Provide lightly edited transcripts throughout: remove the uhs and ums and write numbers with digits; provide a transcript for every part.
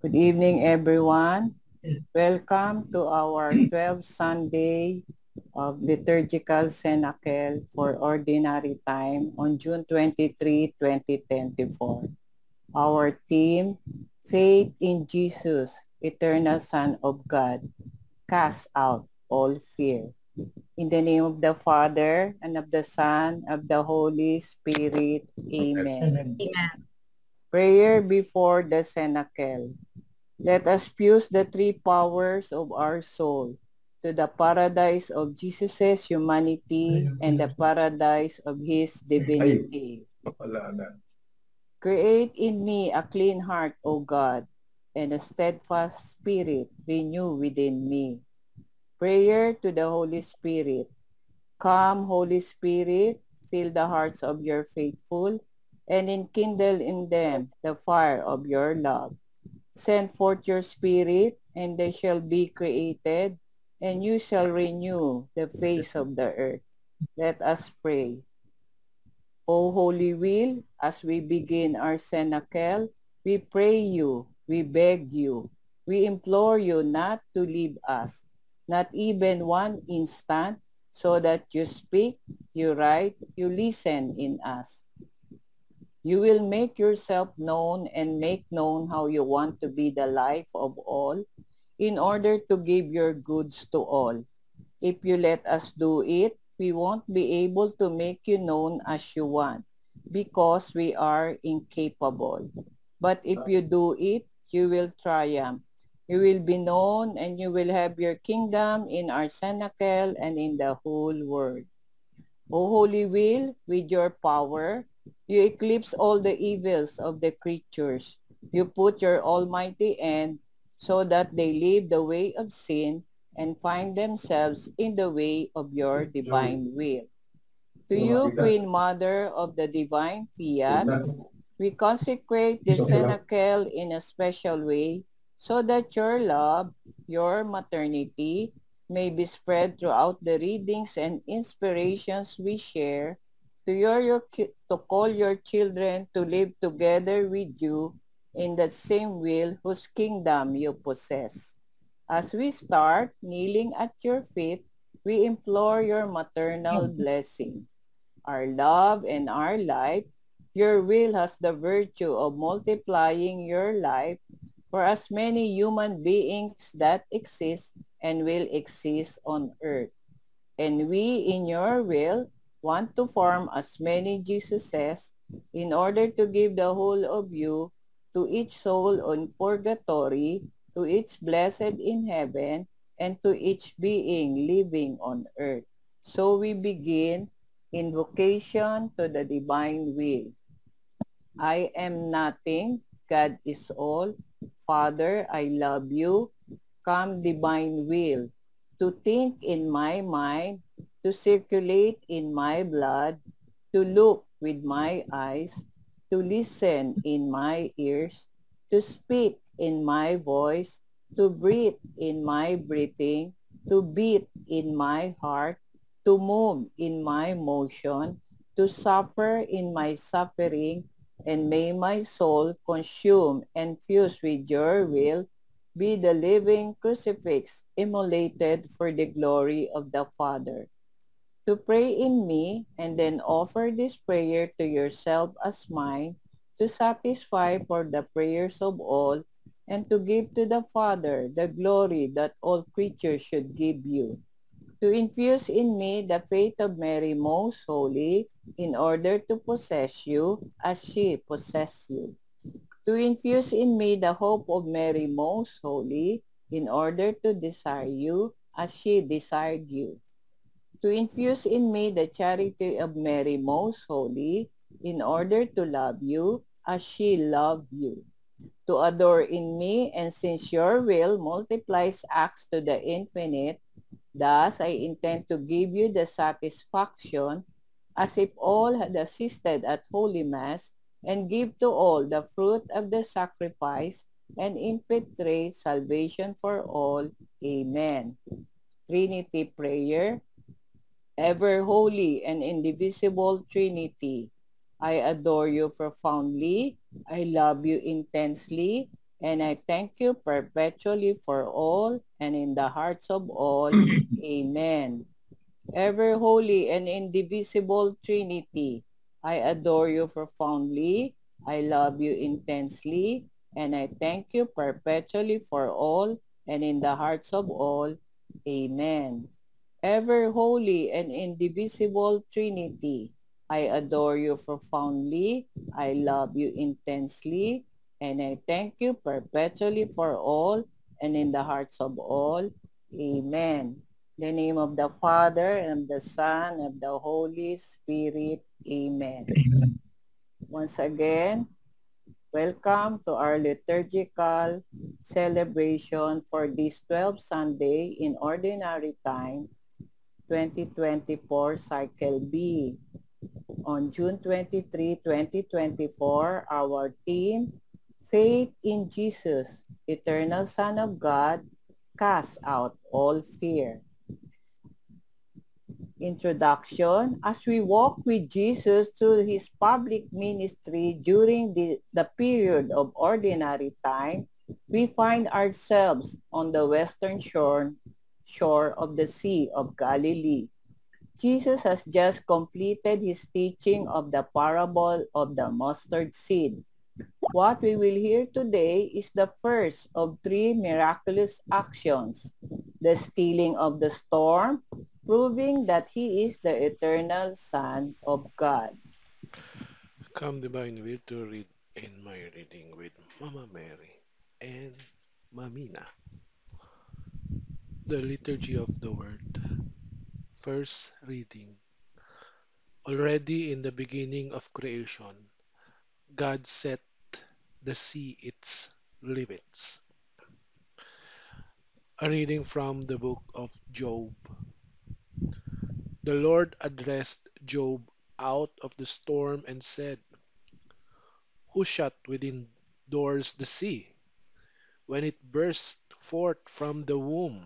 Good evening, everyone. Welcome to our 12th Sunday of Liturgical Cenacle for Ordinary Time on June 23, 2024. Our theme, Faith in Jesus, Eternal Son of God, cast out all fear. In the name of the Father, and of the Son, of the Holy Spirit. Amen. Prayer before the Cenacle. Let us fuse the three powers of our soul to the paradise of Jesus' humanity and the paradise of his divinity. Create in me a clean heart, O God, and a steadfast spirit renew within me. Prayer to the Holy Spirit. Come, Holy Spirit, fill the hearts of your faithful and enkindle in them the fire of your love. Send forth your spirit, and they shall be created, and you shall renew the face of the earth. Let us pray. O Holy Will, as we begin our cenacle, we pray you, we beg you, we implore you not to leave us, not even one instant, so that you speak, you write, you listen in us. You will make yourself known and make known how you want to be the life of all in order to give your goods to all. If you let us do it, we won't be able to make you known as you want because we are incapable. But if you do it, you will triumph. You will be known and you will have your kingdom in our cenacle and in the whole world. O Holy Will, with your power, you eclipse all the evils of the creatures. You put your almighty end so that they leave the way of sin and find themselves in the way of your divine will. To you, Queen Mother of the Divine Fiat, we consecrate this cenacle in a special way so that your love, your maternity, may be spread throughout the readings and inspirations we share to call your children to live together with you in that same will whose kingdom you possess. As we start kneeling at your feet, we implore your maternal blessing. Our love and our life, your will has the virtue of multiplying your life for as many human beings that exist and will exist on earth. And we, in your will, want to form as many Jesuses in order to give the whole of you to each soul on purgatory, to each blessed in heaven, and to each being living on earth. So we begin invocation to the divine will. I am nothing, God is all. Father, I love you. Come, divine will, to think in my mind, to circulate in my blood, to look with my eyes, to listen in my ears, to speak in my voice, to breathe in my breathing, to beat in my heart, to move in my motion, to suffer in my suffering, and may my soul consume and fuse with your will be the living crucifix immolated for the glory of the Father. To pray in me and then offer this prayer to yourself as mine to satisfy for the prayers of all and to give to the Father the glory that all creatures should give you. To infuse in me the faith of Mary most holy in order to possess you as she possessed you. To infuse in me the hope of Mary most holy in order to desire you as she desired you. To infuse in me the charity of Mary most holy in order to love you as she loved you. To adore in me, and since your will multiplies acts to the infinite, thus I intend to give you the satisfaction as if all had assisted at Holy Mass and give to all the fruit of the sacrifice and impetrate salvation for all. Amen. Trinity Prayer. Ever holy and indivisible Trinity, I adore you profoundly. I love you intensely. and I thank you perpetually for all and in the hearts of all. Amen. Ever holy and indivisible Trinity, I adore you profoundly, I love you intensely, and I thank you perpetually for all and in the hearts of all. Amen. Ever holy and indivisible Trinity, I adore you profoundly, I love you intensely, and I thank you perpetually for all and in the hearts of all. Amen. In the name of the Father, and of the Son, and of the Holy Spirit. Amen. Once again, welcome to our liturgical celebration for this 12th Sunday in Ordinary Time, 2024 Cycle B. On June 23, 2024, our theme, Faith in Jesus, Eternal Son of God, casts out all fear. Introduction. As we walk with Jesus through his public ministry during the period of ordinary time, we find ourselves on the western shore of the Sea of Galilee. Jesus has just completed his teaching of the parable of the mustard seed. What we will hear today is the first of three miraculous actions: the stilling of the storm, proving that he is the eternal Son of God. Come Divine Will to read in my reading with Mama Mary and Mamina. The Liturgy of the Word. First reading. Already in the beginning of creation, God set the sea its limits. A reading from the book of Job. The Lord addressed Job out of the storm and said, who shut within doors the sea, when it burst forth from the womb,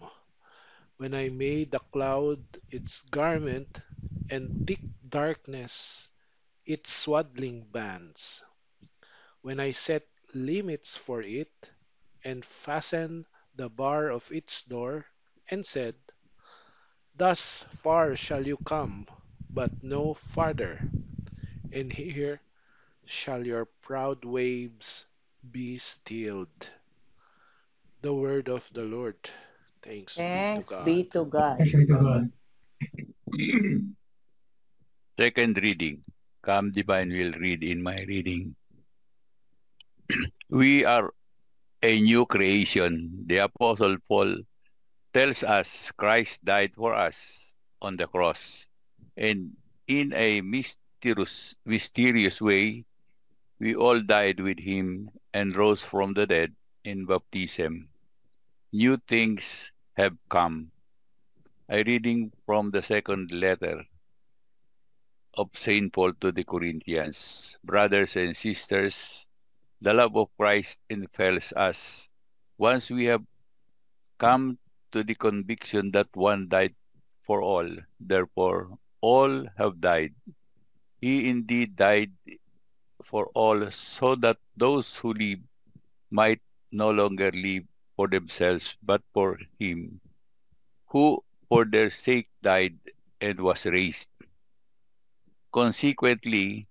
when I made the cloud its garment, and thick darkness its swaddling bands, when I set limits for it, and fastened the bar of its door, and said, thus far shall you come, but no farther, and here shall your proud waves be stilled. The word of the Lord. Thanks be to Thanks God. be to God. Thanks be to God. Second reading. Come Divine will read in my reading. We are a new creation. The Apostle Paul tells us Christ died for us on the cross. And in a mysterious way, we all died with him and rose from the dead in baptism. New things have come. A reading from the second letter of St. Paul to the Corinthians. Brothers and sisters, the love of Christ impels us. Once we have come to the conviction that one died for all, therefore all have died. He indeed died for all, so that those who live might no longer live for themselves, but for him, who for their sake died and was raised. Consequently,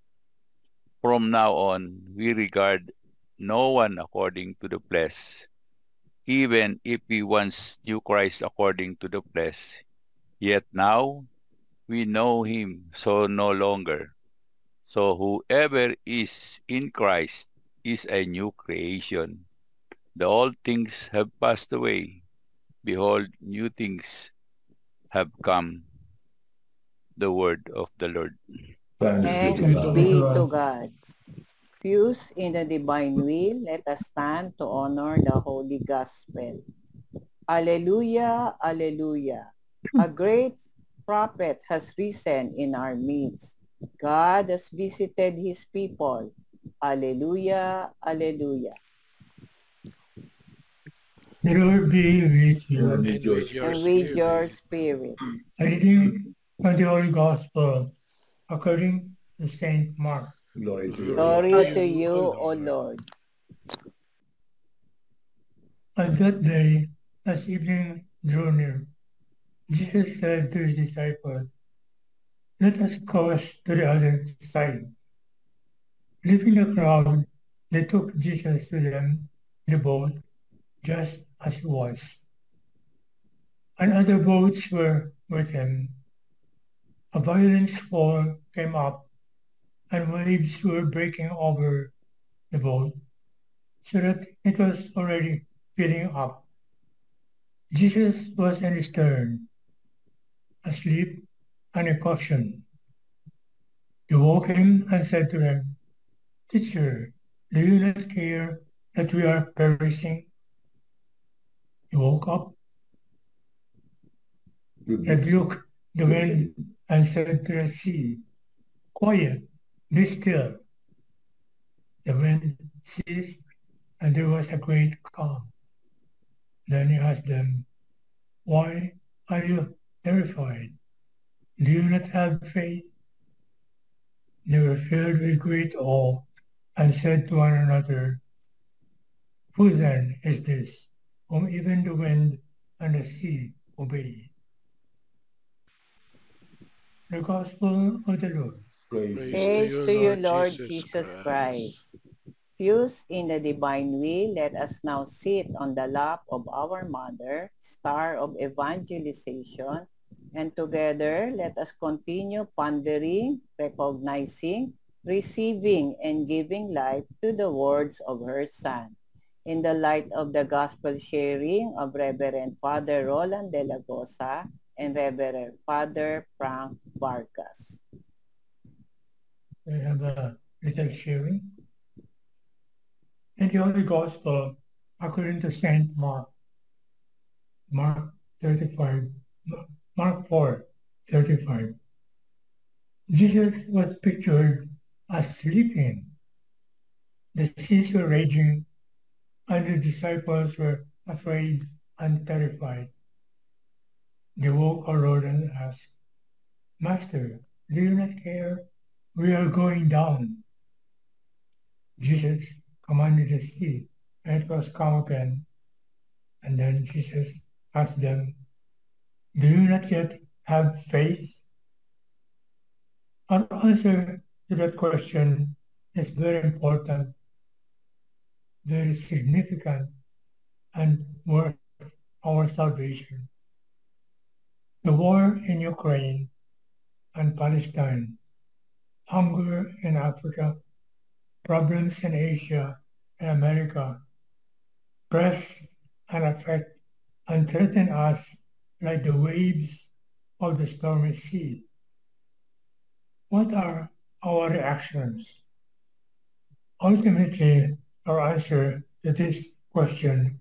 from now on, we regard no one according to the flesh. Even if we once knew Christ according to the flesh, yet now we know him so no longer. So whoever is in Christ is a new creation. The old things have passed away. Behold, new things have come. The word of the Lord. Thanks be to God. Fused in the divine will, let us stand to honor the Holy Gospel. Alleluia, alleluia. A great prophet has risen in our midst. God has visited his people. Alleluia, alleluia. The Lord be with you. And with your And with your spirit. spirit. A reading from the Holy Gospel according to Saint Mark. Glory to you, O Lord. On that day, as evening drew near, Jesus said to his disciples, "Let us cross to the other side." Leaving the crowd, they took Jesus to them in the boat, just as he was. And other boats were with him. A violent squall came up, and waves were breaking over the boat, so that it was already filling up. Jesus was in the stern, asleep, and he cautioned. He woke him and said to him, "Teacher, do you not care that we are perishing?" He woke up, rebuked the wind, and said to the sea, "Quiet, be still." The wind ceased, and there was a great calm. Then he asked them, "Why are you terrified? Do you not have faith?" They were filled with great awe and said to one another, "Who then is this, whom even the wind and the sea obey?" The Gospel of the Lord. Praise to you, Lord Jesus Christ. Fused in the divine will, let us now sit on the lap of our Mother, star of evangelization, and together let us continue pondering, recognizing, receiving, and giving life to the words of her Son. In the light of the gospel sharing of Reverend Father Roland de la Gosa and Reverend Father Frank Vargas. We have a little sharing. In the Holy Gospel, according to Saint Mark, Mark 4:35, Jesus was pictured as sleeping. The seas were raging, and the disciples were afraid and terrified. They woke our Lord and asked, "Master, do you not care? We are going down." Jesus commanded the sea, and it was calm again. And then Jesus asked them, "Do you not yet have faith?" Our answer to that question is very important, very significant, and worth our salvation. The war in Ukraine and Palestine, hunger in Africa, problems in Asia and America, press and affect and threaten us like the waves of the stormy sea. What are our reactions? Ultimately, our answer to this question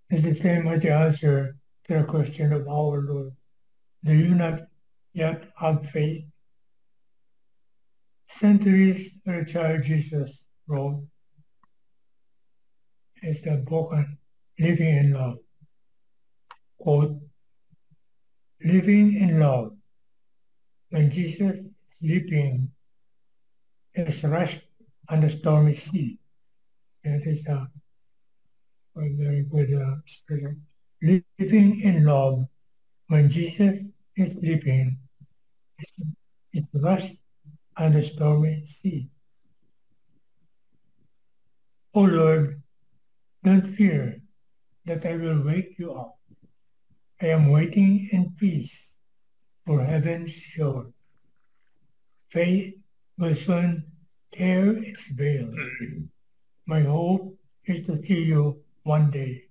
is the same as the answer to the question of our Lord. Do you not yet have faith? Centuries where child Jesus wrote is the book on Living in Love. Quote, "Living in love, when Jesus is sleeping, is rest on the stormy sea." That is a very good expression. Living in love, when Jesus is sleeping, is rest on the stormy sea. "O Lord, don't fear that I will wake you up. I am waiting in peace for heaven's shore. Faith will soon tear its veil. My hope is to see you one day.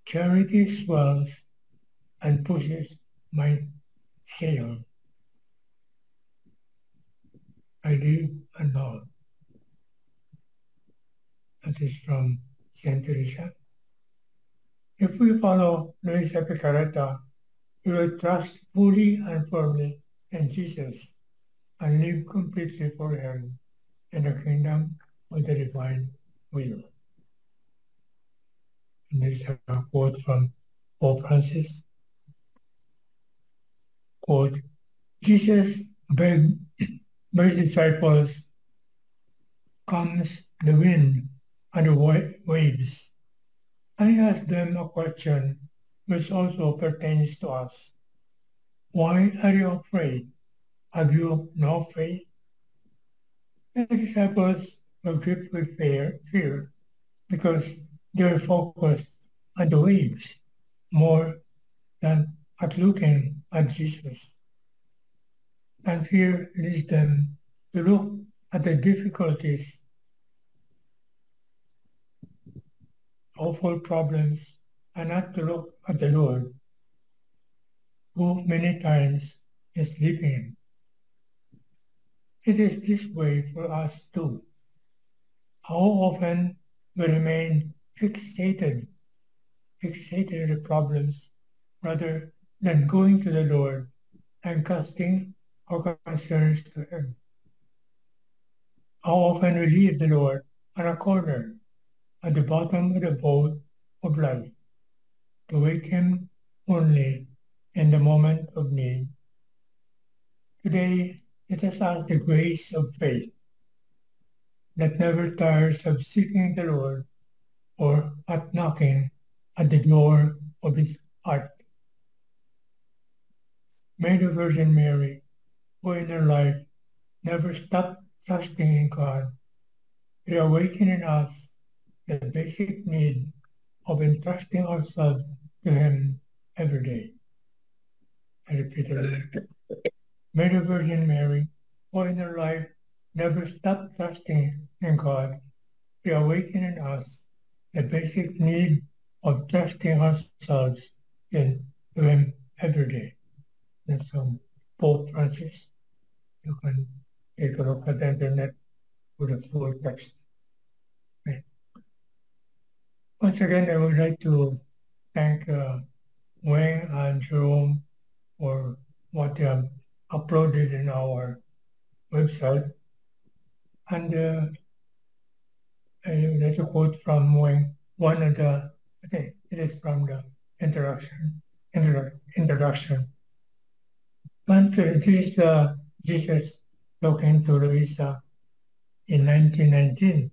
Charity swells and pushes my sail. I live and love." That is from Saint Teresa. If we follow Luisa Picaretta, we will trust fully and firmly in Jesus and live completely for Him in the kingdom of the divine will. And this is a quote from Pope Francis. Quote, Jesus begged by his disciples, "Comes the wind and the waves, I asked them a question which also pertains to us. Why are you afraid? Have you no faith? The disciples were gripped with fear because they were focused on the waves more than at looking at Jesus. And fear leads them to look at the difficulties, awful problems, and not to look at the Lord, who many times is sleeping. It is this way for us too. How often we remain fixated on the problems rather than going to the Lord and casting our concerns to Him. How often we leave the Lord on a corner at the bottom of the boat of life to wake Him only in the moment of need. Today, let us ask the grace of faith that never tires of seeking the Lord or at knocking at the door of His heart. May the Virgin Mary, who in her life never stopped trusting in God, reawaken in us the basic need of entrusting ourselves to Him every day. I repeat it again. May the Virgin Mary, who in her life never stopped trusting in God, reawaken in us the basic need of trusting ourselves in Him every day. That's from Pope Francis. You can take a look at the internet for the full text. Okay. Once again, I would like to thank Wayne and Jerome for what they have uploaded in our website. And I would like to quote from Wayne, one of the, I think it is from the introduction. But this is Jesus talking to Louisa in 1919.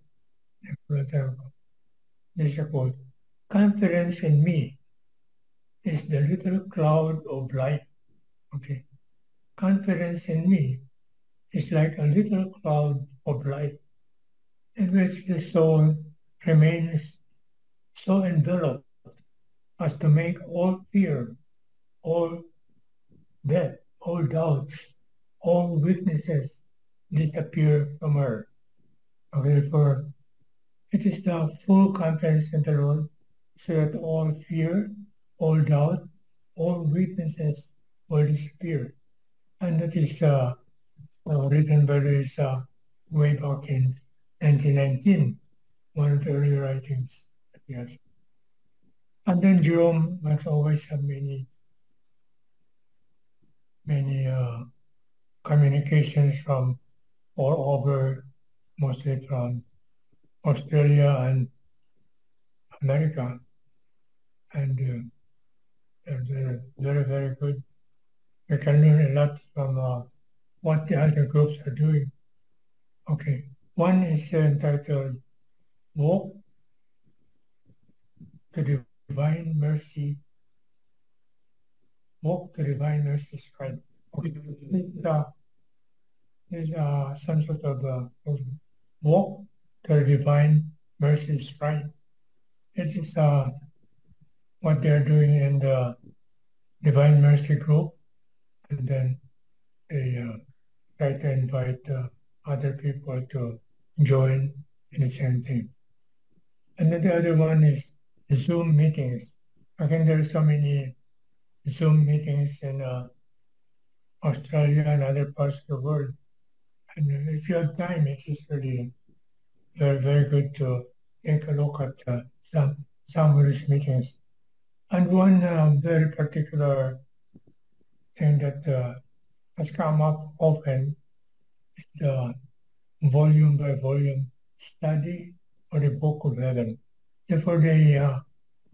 This is a quote. Confidence in me is the little cloud of light. Okay. Confidence in me is like a little cloud of light in which the soul remains so enveloped as to make all fear, all death, all doubts, all weaknesses disappear from her. Okay, for it is the full confidence in the Lord, so that all fear, all doubt, all weaknesses will disappear. And that is written by Louisa way back in 1919, one of the early writings that he has. And then Jerome must always have many communications from all over, mostly from Australia and America. And they're very, very good. We can learn a lot from what the other groups are doing. Okay, one is entitled Walk to Divine Mercy. Walk to Divine Mercy Strength. Okay, there's some sort of walk to Divine Mercy Strength. It is what they're doing in the Divine Mercy group, and then they try to invite other people to join in the same thing. And then the other one is Zoom meetings. Again, there are so many Zoom meetings in Australia and other parts of the world. And if you have time, it is really very, very good to take a look at some of these meetings. And one very particular thing that has come up often is the volume by volume study of the Book of Heaven. Therefore, they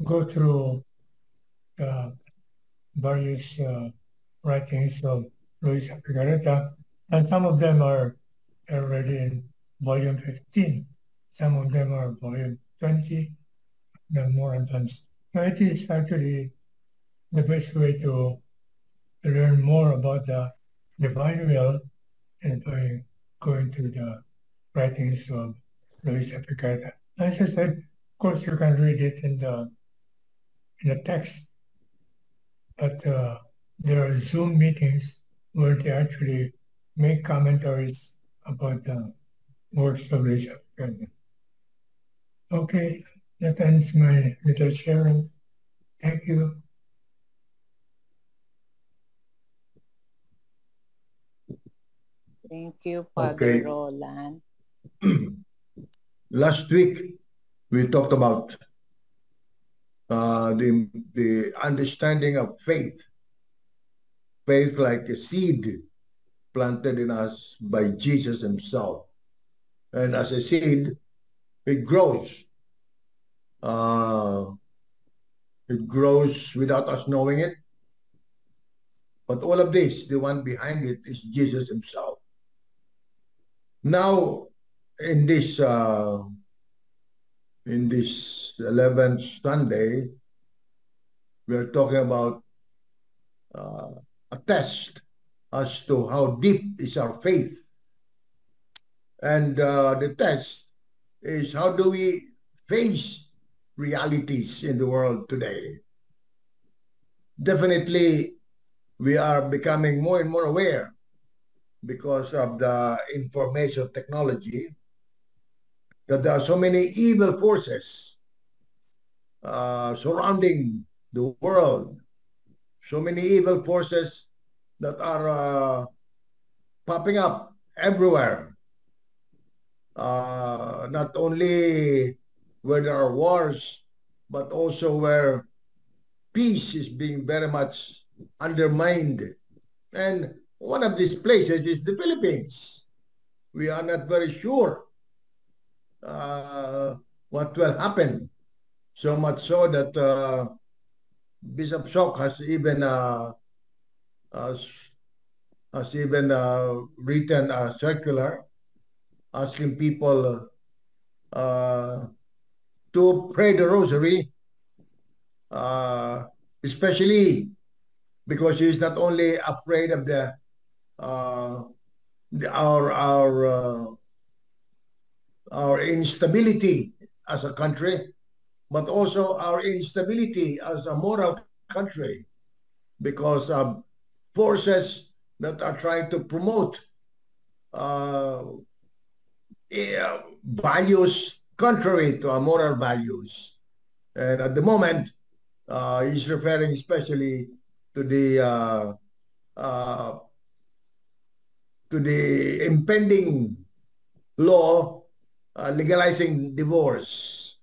go through the various writings of Luisa Picaretta, and some of them are already in volume 15. Some of them are volume 20, more advanced. So it is actually the best way to learn more about the divine will is by going to the writings of Luis Apicata. As I said, of course, you can read it in the text, but there are Zoom meetings where they actually make commentaries about the works of Luis Apicata. Okay, that ends my little sharing. Thank you. Thank you, Father Okay. Roland. Last week, we talked about the understanding of faith. Faith like a seed planted in us by Jesus himself. And as a seed, it grows. It grows without us knowing it. But all of this, the one behind it is Jesus himself. Now, in this 11th Sunday, we're talking about a test as to how deep is our faith. And the test is, how do we face realities in the world today? Definitely, we are becoming more and more aware because of the information technology that there are so many evil forces surrounding the world. So many evil forces that are popping up everywhere. Not only where there are wars, but also where peace is being very much undermined. And one of these places is the Philippines. We are not very sure what will happen. So much so that Bishop Sok has even written a circular asking people to pray the rosary, especially because he is not only afraid of our instability as a country, but also our instability as a moral country, because of forces that are trying to promote values contrary to our moral values. And at the moment, he's referring especially to the impending law legalizing divorce.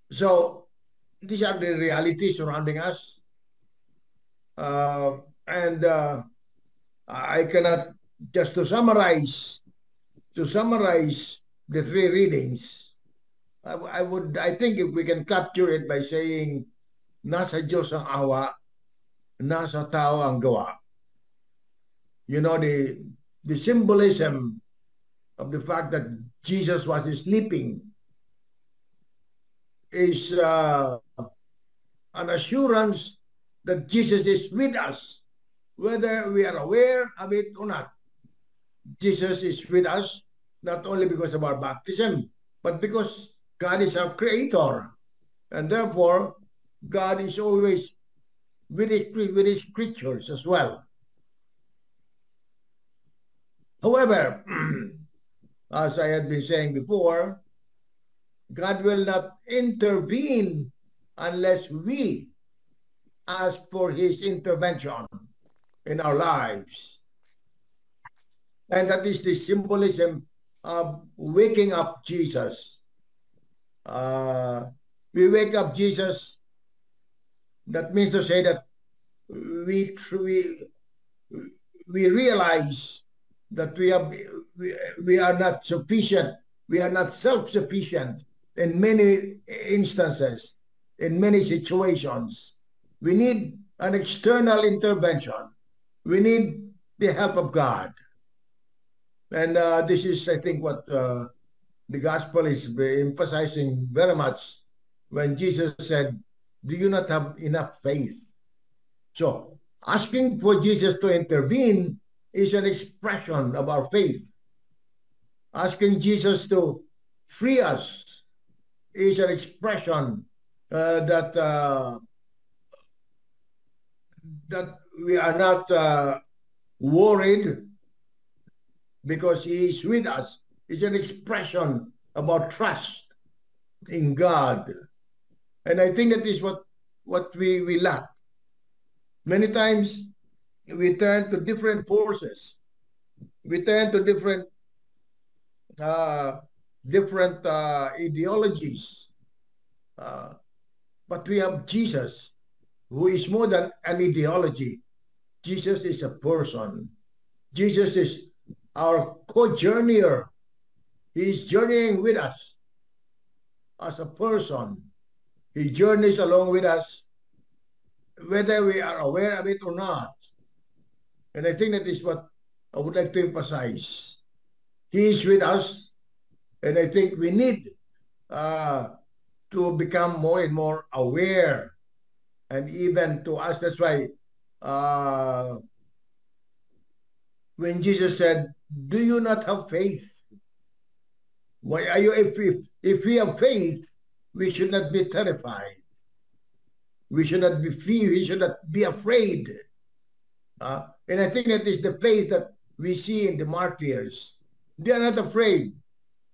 So these are the realities surrounding us. And I cannot, just to summarize the three readings, I think if we can capture it by saying, nasa Diyos ang awa, nasa tao ang gawa. You know, the symbolism of the fact that Jesus was sleeping is an assurance that Jesus is with us, whether we are aware of it or not. Jesus is with us, not only because of our baptism, but because God is our creator. And therefore, God is always with his creatures as well. However, as I had been saying before, God will not intervene unless we ask for his intervention in our lives. And that is the symbolism of waking up Jesus. We wake up Jesus. That means to say that we realize that we are not sufficient. We are not self-sufficient in many instances, in many situations. We need an external intervention. We need the help of God. And this is, I think, what the gospel is emphasizing very much when Jesus said, do you not have enough faith? So, asking for Jesus to intervene is an expression of our faith. Asking Jesus to free us is an expression that we are not worried because He is with us. It's an expression about trust in God. And I think that is what we lack. Many times we turn to different forces. We turn to different ideologies. But we have Jesus, who is more than an ideology. Jesus is a person. Jesus is our co-journeyer. He is journeying with us as a person. He journeys along with us, whether we are aware of it or not. And I think that is what I would like to emphasize. He is with us, and I think we need to become more and more aware. And even to us, that's why when Jesus said, do you not have faith? Why are you, if we have faith, we should not be terrified. We should not be fear. We should not be afraid. And I think that is the faith that we see in the martyrs. They are not afraid,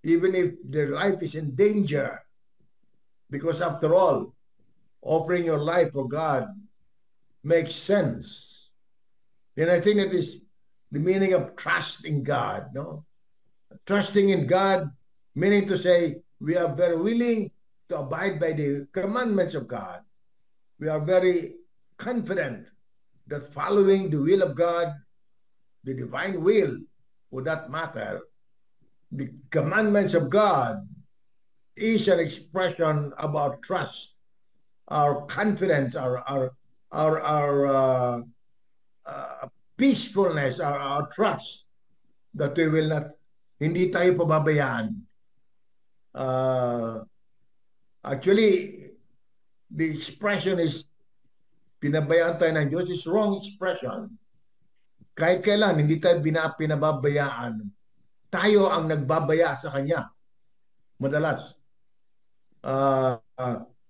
even if their life is in danger. Because after all, offering your life for God makes sense. And I think that is the meaning of trust in God. No? Trusting in God, meaning to say we are very willing to abide by the commandments of God. We are very confident that following the will of God, the divine will, for that matter, the commandments of God is an expression of our trust, our confidence, our peacefulness, our trust that we will not, hindi tayo pababayaan. Actually, the expression is pinabayaan tayo ng Diyos is wrong expression. Kahit kailan, hindi tayo pinababayaan. Tayo ang nagbabaya sa Kanya. Madalas.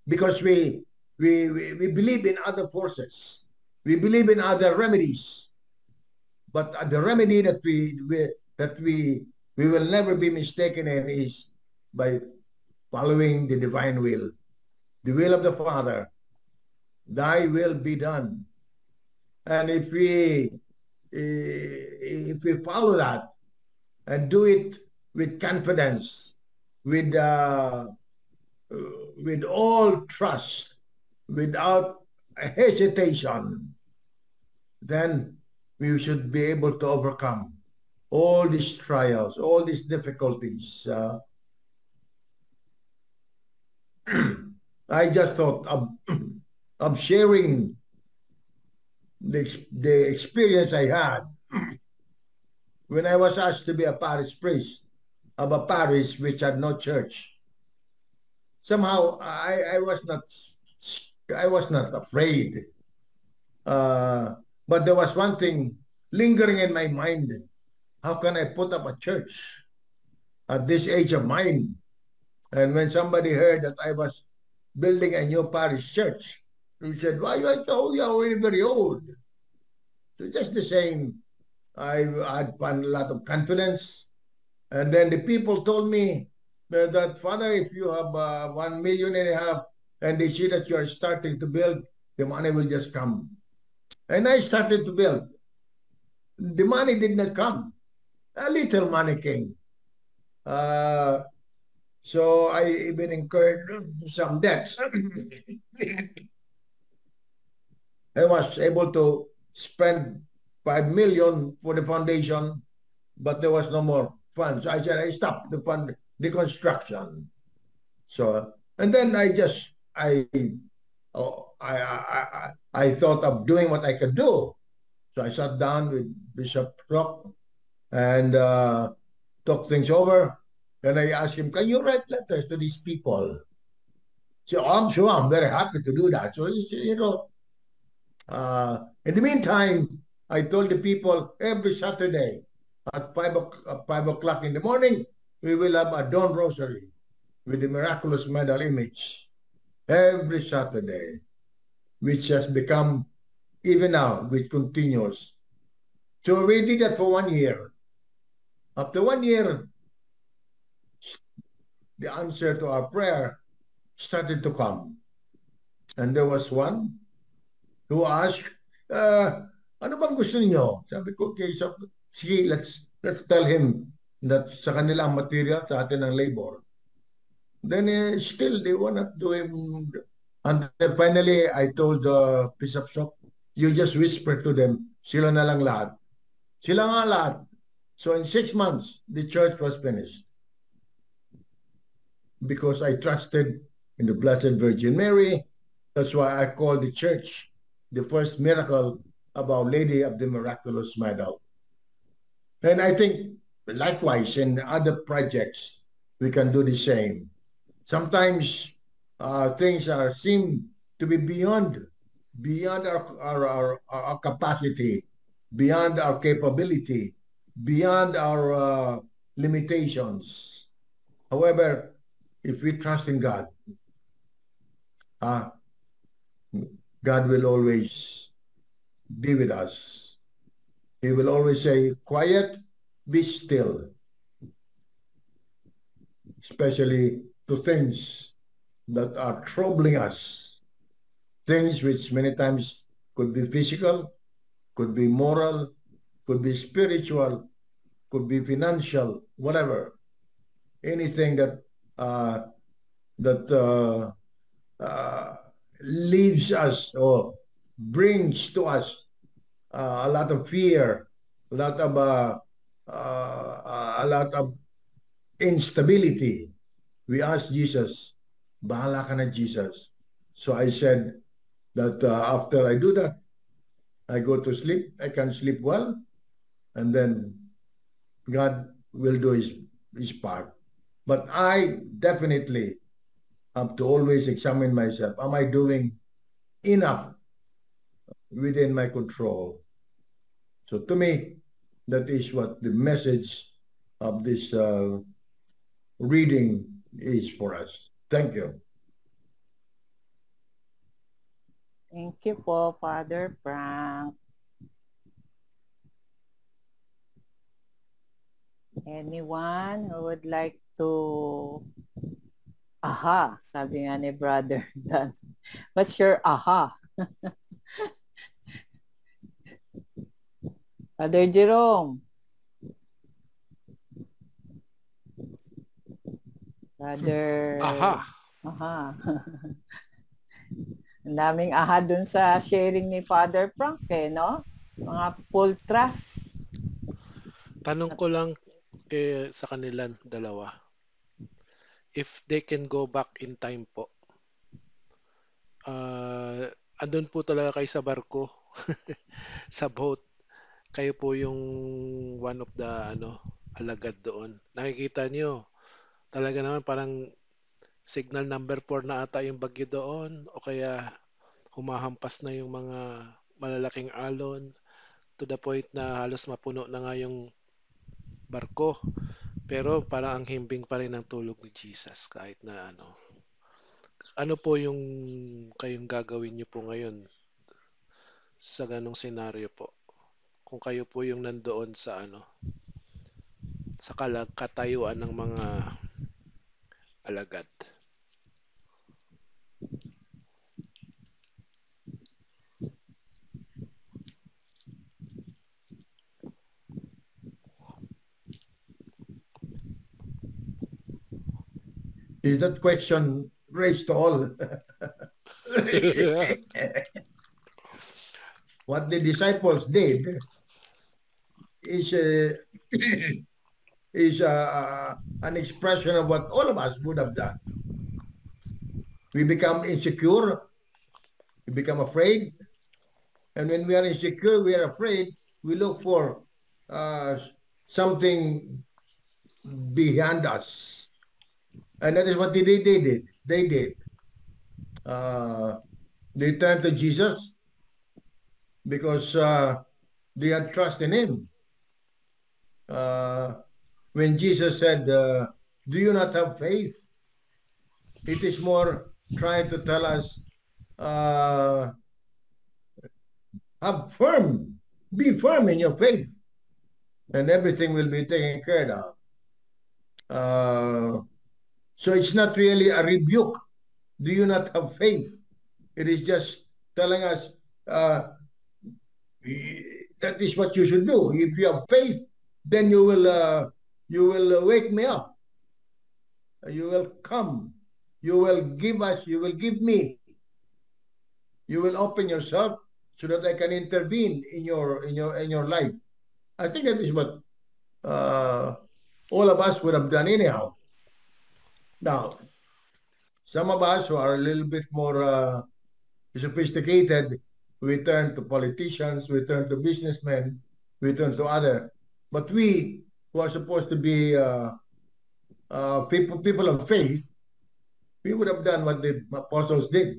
Because we believe in other forces. We believe in other remedies. But the remedy that we will never be mistaken in is by following the divine will. The will of the Father. Thy will be done. And if we follow that and do it with confidence, with all trust, without hesitation, then we should be able to overcome all these trials, all these difficulties. I just thought of sharing the experience I had when I was asked to be a parish priest of a parish which had no church. Somehow I was not afraid, but there was one thing lingering in my mind. How can I put up a church at this age of mine? And when somebody heard that I was building a new parish church, he said, why are you so already very old? So just the same, I had a lot of confidence. And then the people told me that, Father, if you have 1.5 million and they see that you are starting to build, the money will just come. And I started to build. The money did not come. A little money came. So I even incurred some debts. I was able to spend 5 million for the foundation, but there was no more funds. So I said I stopped the construction. So, and then I thought of doing what I could do. So I sat down with Bishop Rock and talked things over. And I asked him, can you write letters to these people? So I'm sure I'm very happy to do that. So, you know, in the meantime, I told the people every Saturday at 5 o'clock in the morning, we will have a dawn rosary with the miraculous medal image every Saturday, which has become, even now, which continues. So we did that for 1 year. After 1 year, the answer to our prayer started to come. And there was one who asked, ano bang gusto niyo? Sabi ko, okay, so, sige, let's tell him that sa kanila ang material, sa atin ang labor. Then still, they were not doing. And then finally, I told the Bishop Shop, you just whisper to them, sila na lang lahat. Sila nga lahat. So in 6 months, the church was finished. Because I trusted in the Blessed Virgin Mary. That's why I call the church the first miracle of Our Lady of the Miraculous Medal. And I think likewise in other projects, we can do the same. Sometimes things seem to be beyond our capacity, beyond our capability, beyond our limitations. However, if we trust in God, God will always be with us. He will always say, quiet, be still. Especially to things that are troubling us. Things which many times could be physical, could be moral, could be spiritual, could be financial, whatever. Anything that leaves us or brings to us a lot of fear, a lot of instability. We asked Jesus, bahala ka na, Jesus. So I said that after I do that, I go to sleep, I can sleep well, and then God will do his part. But I definitely have to always examine myself. Am I doing enough within my control? So to me, that is what the message of this reading is for us. Thank you. Thank you po, Father Frank. Anyone who would like to aha, sabi nga ni Brother Dan. What's your aha? Father Jerome. Brother. Aha. Aha. Ang daming aha dun sa sharing ni Father Frank no? Mga full trust. Tanong ko lang sa kanilang dalawa. If they can go back in time po, andun po talaga kayo sa barko, sa boat. Kayo po yung one of the alagad doon. Nakikita nyo, talaga naman parang signal number 4 na ata yung bagyo doon o kaya humahampas na yung mga malalaking alon to the point na halos mapuno na nga yung barko. Pero parang ang himbing pa rin ng tulog ni Jesus kahit na ano po yung kayong gagawin nyo po ngayon sa ganong senaryo po? Kung kayo po yung nandoon sa sa katayuan ng mga alagad. Is that question raised to all? What the disciples did is an expression of what all of us would have done. We become insecure, we become afraid, and when we are insecure, we are afraid, we look for something beyond us. And that is what they did. They did. They turned to Jesus because they had trust in him. When Jesus said, do you not have faith? It is more trying to tell us, be firm in your faith, and everything will be taken care of. So it's not really a rebuke. Do you not have faith? It is just telling us that is what you should do. If you have faith, then you will wake me up. You will come. You will give us. You will give me. You will open yourself so that I can intervene in your life. I think that is what all of us would have done anyhow. Now, some of us who are a little bit more sophisticated, we turn to politicians, we turn to businessmen, we turn to other. But we, who are supposed to be people of faith, we would have done what the apostles did.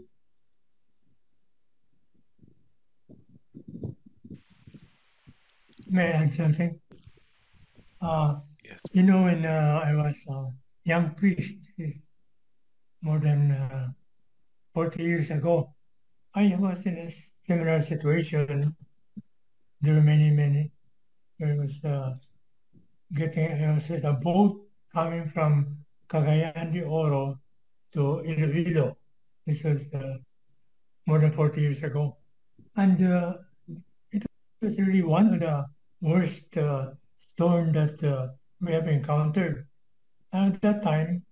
May I add something? Yes. You know, when I was a young priest, more than 40 years ago, I was in a similar situation. There were many. There was a boat coming from Cagayan de Oro to Iloilo. This was more than 40 years ago. And it was really one of the worst storm that we have encountered. And at that time,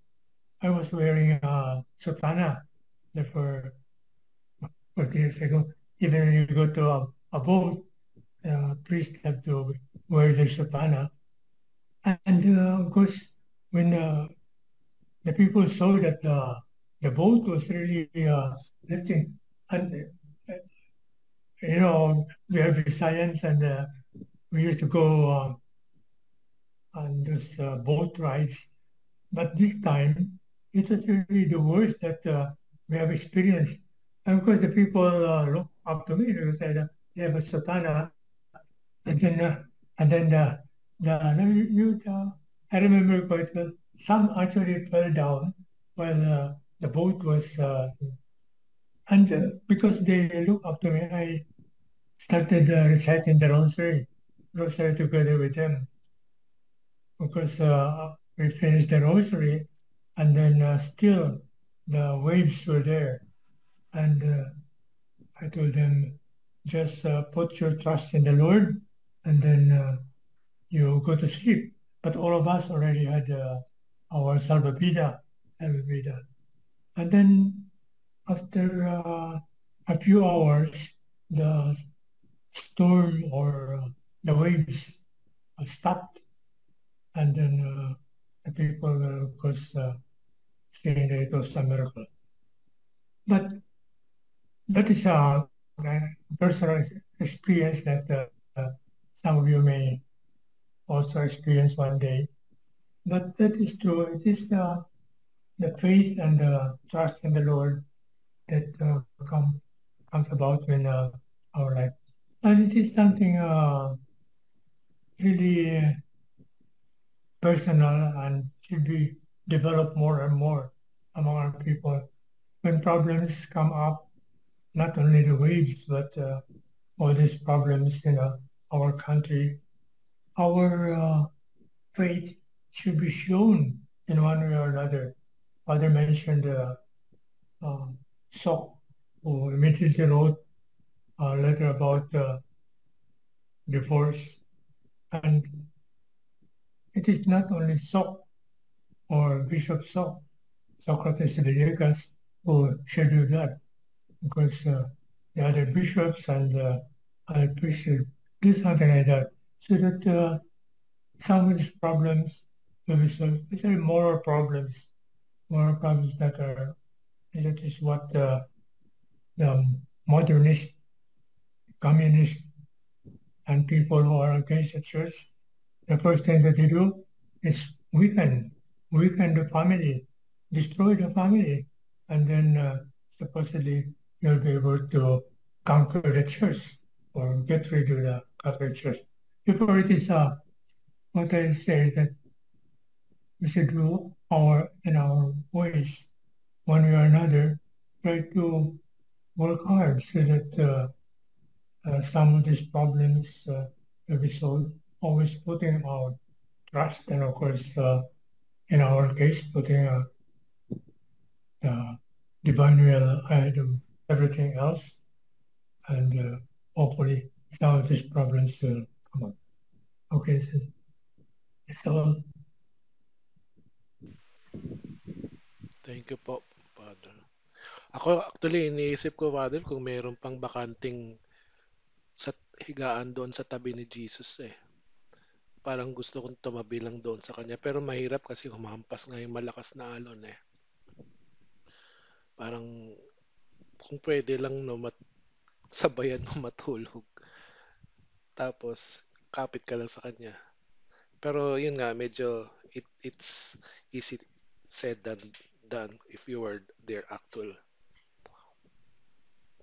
I was wearing a sutana. Therefore, 40 years ago, even when you go to a boat, priests have to wear their sutana. And of course, when the people saw that the boat was really lifting, and you know, we have science, and we used to go on those boat rides. But this time, it was really the worst that we have experienced. And of course, the people looked up to me and said, they have a sutana. And then I remember quite well, some actually fell down while the boat was, because they looked up to me, I started reciting the rosary together with them. Of course, we finished the rosary, and then still the waves were there. And I told them, just put your trust in the Lord, and then you go to sleep. But all of us already had our salvavida. And then after a few hours, the storm or the waves stopped. And then the people, of course, saying that it was a miracle. But that is a personal experience that some of you may also experience one day. But that is true. It is the faith and the trust in the Lord that comes about in our life. And it is something really personal and should be developed more and more among our people. When problems come up, not only the waves, but all these problems in our country, our faith should be shown in one way or another. Father mentioned Sok, who immediately wrote a letter about divorce. And it is not only Sok or Bishop Sok, Socrates Villegas, who should do that, because the other bishops and other priests should do something like that, so that some of these problems will be solved, especially moral problems that is what the modernist, communist, and people who are against the church, the first thing that they do is weaken the family, destroy the family, and then supposedly you'll be able to conquer the church or get rid of the Catholic Church. Therefore, it is what I say that we should do in our ways, one way or another, try to work hard so that some of these problems will be solved. Always putting our trust and, of course, in our case, putting the divine will ahead of everything else, and hopefully some of these problems will come up. Okay, so it's all. Thank you po, Father. Ako, actually, iniisip ko, Father, kung mayroon pang bakanting sa higaan doon sa tabi ni Jesus eh. Parang gusto kong tumabi lang doon sa kanya. Pero mahirap kasi humampas nga yung malakas na alon eh. Parang kung pwede lang no, sabayan mo matulog. Tapos, kapit ka lang sa kanya. Pero yun nga, medyo it's easy said than done if you were there actual.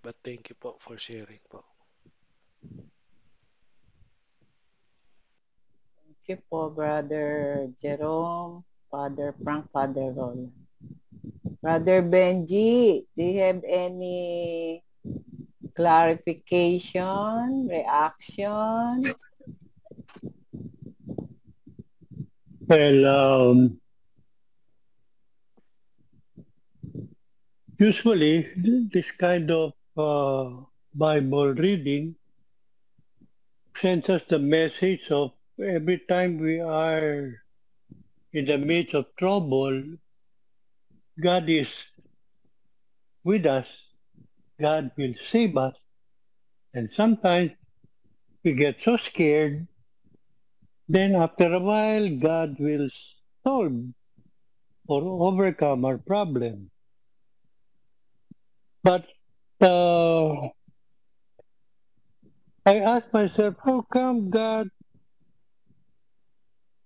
But thank you po for sharing po. Thank you po, Brother Jerome, Father Frank, Father Roland. Brother Benji, do you have any clarification, reaction? Well, usually this kind of Bible reading sends us the message of every time we are in the midst of trouble, God is with us, God will save us, and sometimes we get so scared, then after a while God will solve or overcome our problem. But I ask myself, how come God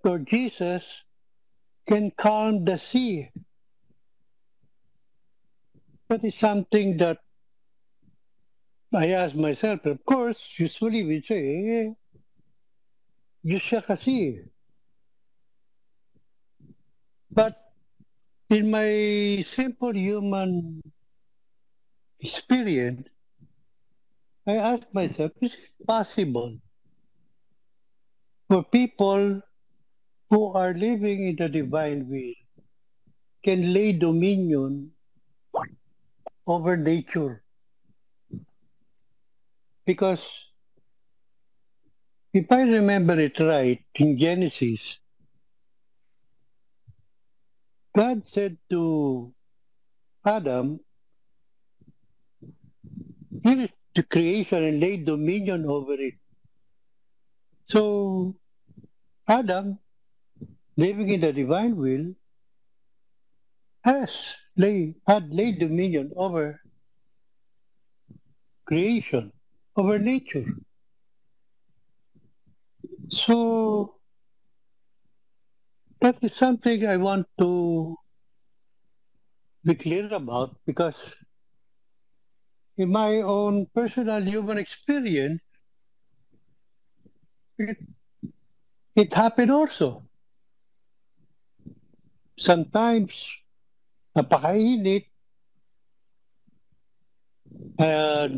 or Jesus can calm the sea? That is something that I ask myself. Of course, usually we say, Diyos siya kasi. But in my simple human experience, I ask myself, is it possible for people who are living in the divine will can lay dominion over nature? Because if I remember it right, in Genesis, God said to Adam, here is the creation and lay dominion over it. So Adam, living in the divine will, had laid dominion over creation, over nature. So that is something I want to be clear about, because in my own personal human experience, it happened also. Sometimes, napakainit,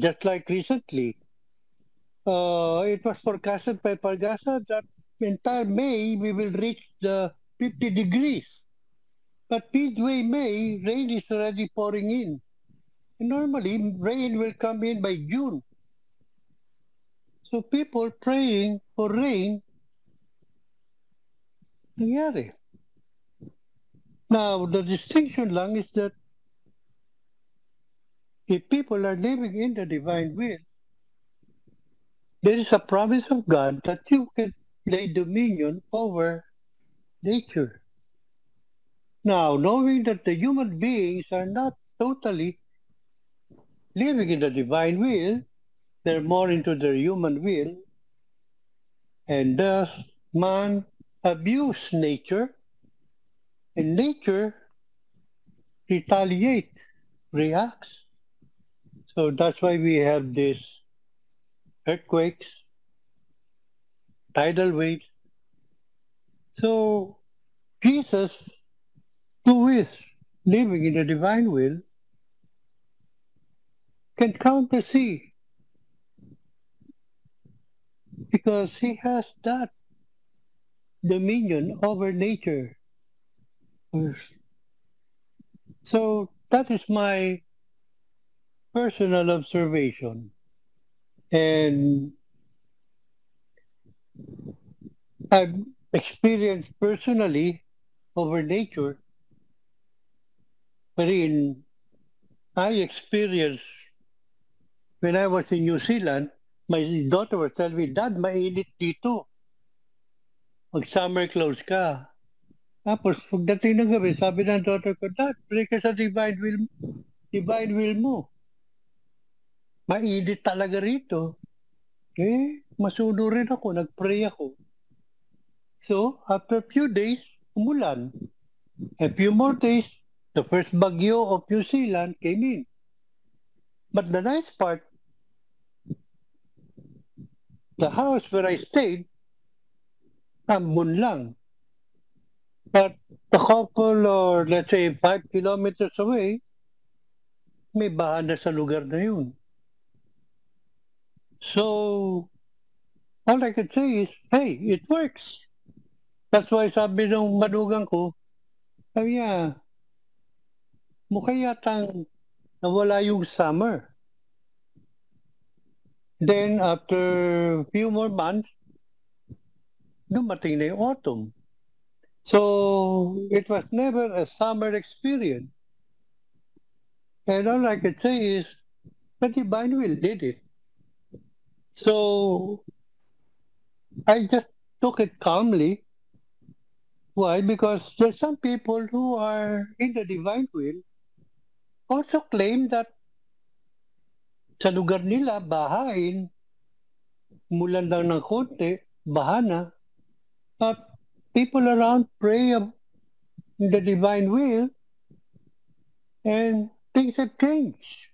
just like recently, it was forecasted by Pagasa that entire May we will reach the 50 degrees. But midway May, rain is already pouring in. And normally, rain will come in by June. So people praying for rain, nangyari. Now, the distinction lang is that if people are living in the divine will, there is a promise of God that you can lay dominion over nature. Now, knowing that the human beings are not totally living in the divine will, they're more into their human will, and thus man abuse nature, and nature retaliate, reacts. So that's why we have these earthquakes, tidal waves. So Jesus, who is living in the divine will, can count the sea because he has that dominion over nature. So that is my personal observation. And I've experienced personally over nature, wherein I experienced when I was in New Zealand, my daughter was telling me, Dad, mainit dito. Mag-summer clothes ka. Tapos pagdating ng gabi, sabi ng daughter ko, Dad, pray ka sa divine will mo. Mainit talaga rito. Eh, masuno rin ako, nag-pray ako. So, after a few days, umulan. A few more days, the first bagyo of New Zealand came in. But the nice part, the house where I stayed, ambon lang. But a couple or let's say 5 kilometers away, may baha na sa lugar na yun. So, all I can say is, hey, it works. That's why sabi ng manugang ko, sabi niya, mukha yatang nawala yung summer. Then, after a few more months, dumating na yung autumn. So, it was never a summer experience. And all I can say is, the divine will did it. So, I just took it calmly. Why? Because there's some people who are in the divine will also claim that sa lugar nila, bahain, mulan lang ng konti, baha na. But people around pray in the divine will and things have changed.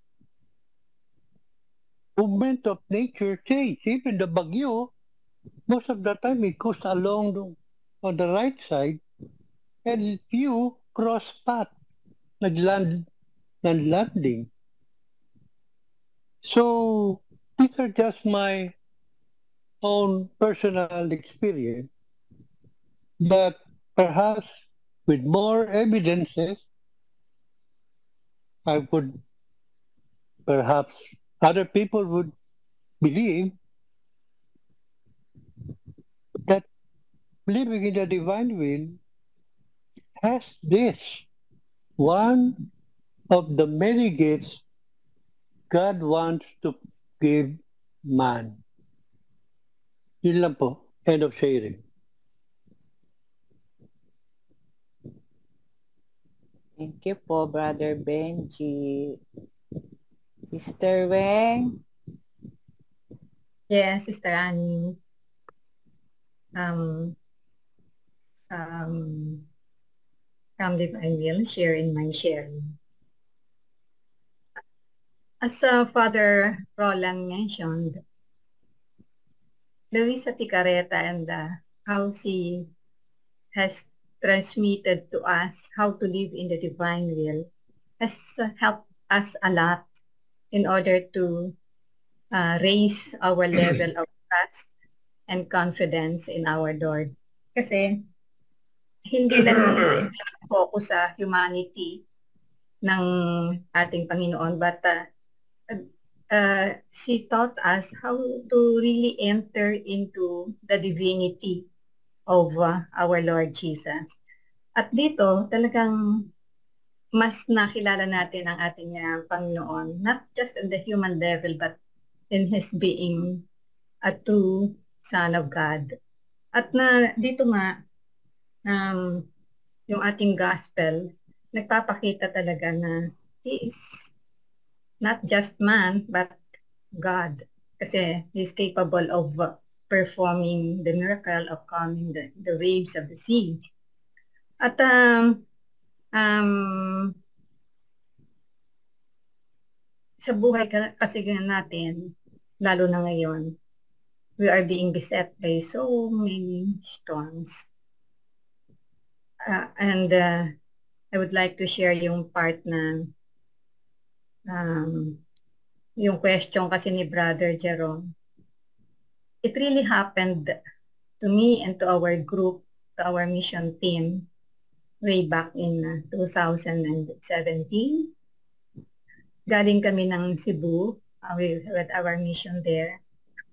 Movement of nature changed. Even the bagyo, most of the time it goes along on the right side and few cross path, landing. So these are just my own personal experience, but perhaps with more evidences, I would perhaps other people would believe that living in the divine will has this one of the many gifts God wants to give man. Yun lang po. End of sharing. Thank you po, Brother Benji. Sister Weng? Yes, Sister Annie. From divine will, share in my sharing. As Father Roland mentioned, Luisa Picareta and how she has transmitted to us how to live in the divine will has helped us a lot in order to raise our level of trust and confidence in our Lord. Kasi hindi lang focus sa humanity ng ating Panginoon, but she taught us how to really enter into the divinity of our Lord Jesus. At dito, talagang mas nakilala natin ang ating Panginoon, not just on the human level, but in His being a true Son of God. At dito nga, yung ating gospel, nagpapakita talaga na He is not just man, but God. Kasi He is capable of performing the miracle of calming the waves of the sea. At sa buhay kasi natin, lalo na ngayon, we are being beset by so many storms. And I would like to share yung part na yung question kasi ni Brother Jerome. It really happened to me and to our group, to our mission team, way back in 2017. Galing kami ng Cebu with our mission there.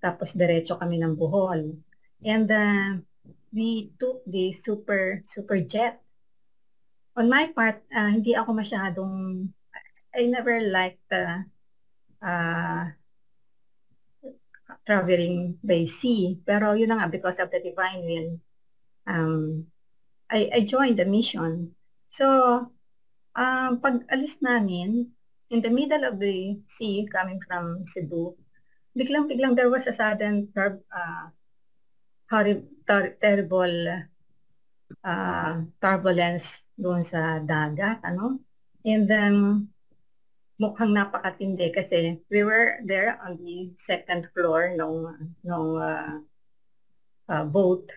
Tapos diretso kami ng Bohol. And we took the super jet. On my part, hindi ako masyadong, I never liked traveling by sea. Pero yun na nga, because of the divine will, I joined the mission. So, pag alis namin, in the middle of the sea, coming from Cebu, biglang there was a sudden terrible turbulence doon sa dagat, ano? And then, mukhang napakatindi kasi we were there on the second floor ng boat.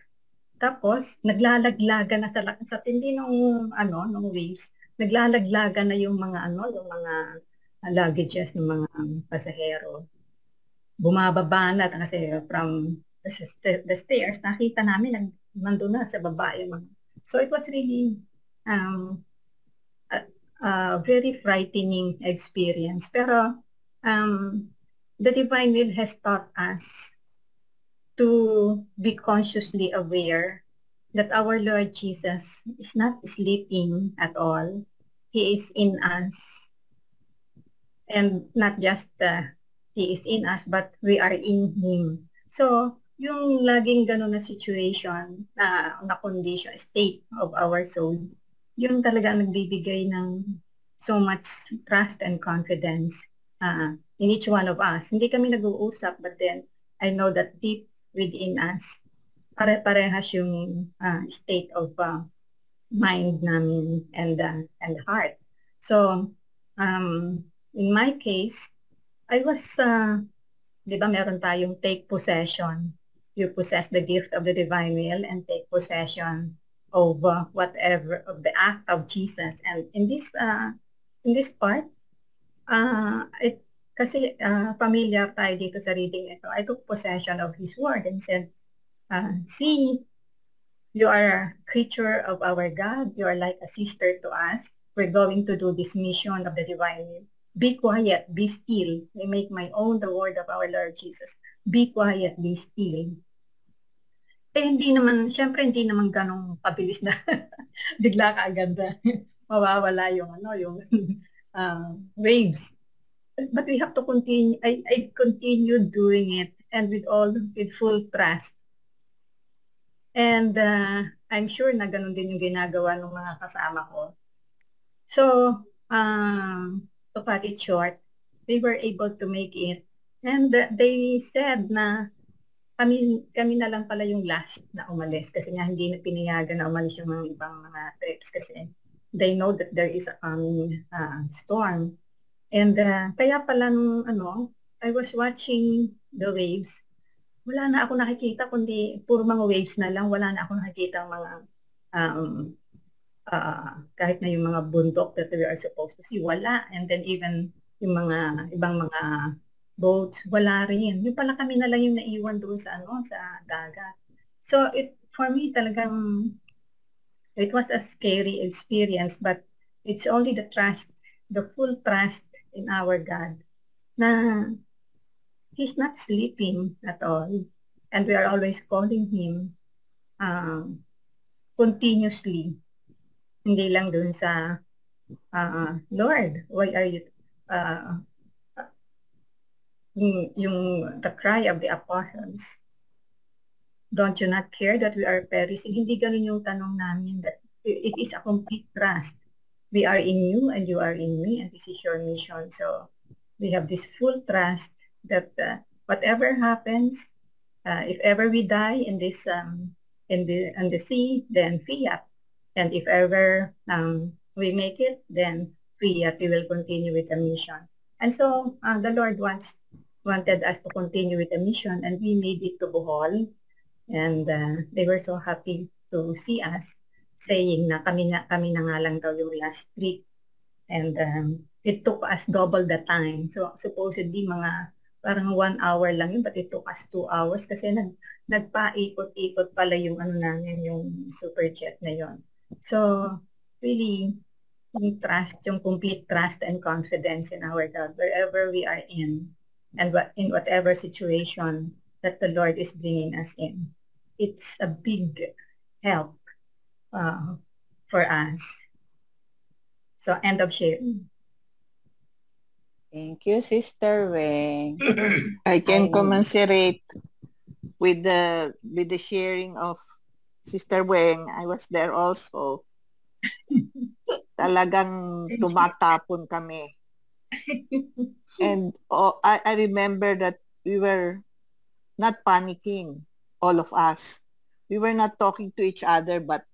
Tapos, naglalaglagan na sa tindi ng waves, naglalaglagan na yung mga luggages ng mga pasahero. Bumababa na kasi from the stairs, nakita namin nandun na sa baba yung mga. So it was really a very frightening experience. Pero the divine will has taught us to be consciously aware that our Lord Jesus is not sleeping at all. He is in us. And not just He is in us, but we are in Him. So, yung laging ganun na situation, na condition, state of our soul, yun talaga nagbibigay ng so much trust and confidence in each one of us. Hindi kami nag-uusap, but then I know that deep within us, pare-parehas yung state of mind namin and heart. So, in my case, I was, di ba meron tayong take possession. You possess the gift of the divine will and take possession of whatever, of the act of Jesus. And in this part, kasi familiar tayo dito sa reading ito, I took possession of His word and said, see, you are a creature of our God. You are like a sister to us. We're going to do this mission of the divine will. Be quiet, be still. I make my own the word of our Lord Jesus. Be quiet, be still. Siyempre hindi naman ganong pabilis na bigla ka agad na mawawala yung waves. But we have to continue. I continue doing it and with full trust. And I'm sure na ganon din yung ginagawa ng mga kasama ko. So, to cut it short, we were able to make it. And they said na kami na lang pala yung last na umalis kasi nga hindi na pinayagan na umalis yung mga ibang mga trips kasi they know that there is a coming storm. And kaya pala I was watching the waves. Wala na ako nakikita kundi puro mga waves na lang. Wala na ako nakikita mga kahit na yung mga bundok that we are supposed to see, wala. And then even yung mga ibang mga boats, wala rin. Yung pala kami na lang yung naiwan doon sa dagat. So for me talagang it was a scary experience, but it's only the trust, the full trust in our God na He's not sleeping at all. And we are always calling Him continuously. Hindi lang dun sa Lord, why are you the cry of the apostles, don't you not care that we are perishing? Hindi ganun yung tanong namin. That it is a complete trust. We are in you and you are in me and this is your mission. So we have this full trust that whatever happens, if ever we die in this in the sea, then fiat. And if ever we make it, then fiat, we will continue with the mission. And so the Lord wanted us to continue with the mission, and we made it to Bohol. And they were so happy to see us, saying na kami na nga lang daw yung last trip. And it took us double the time. So supposedly mga parang 1 hour lang yun, but it took us 2 hours kasi nagpaikot-ikot pala yung namin, yung Superjet na yun. So really, yung trust, yung complete trust and confidence in our God, wherever we are in, and in whatever situation that the Lord is bringing us in. It's a big help for us. So, end of sharing. Thank you, Sister Weng. I can commensurate with the sharing of Sister Weng. I was there also. Talagang tumatapon kami. And I remember that we were not panicking, all of us. We were not talking to each other, but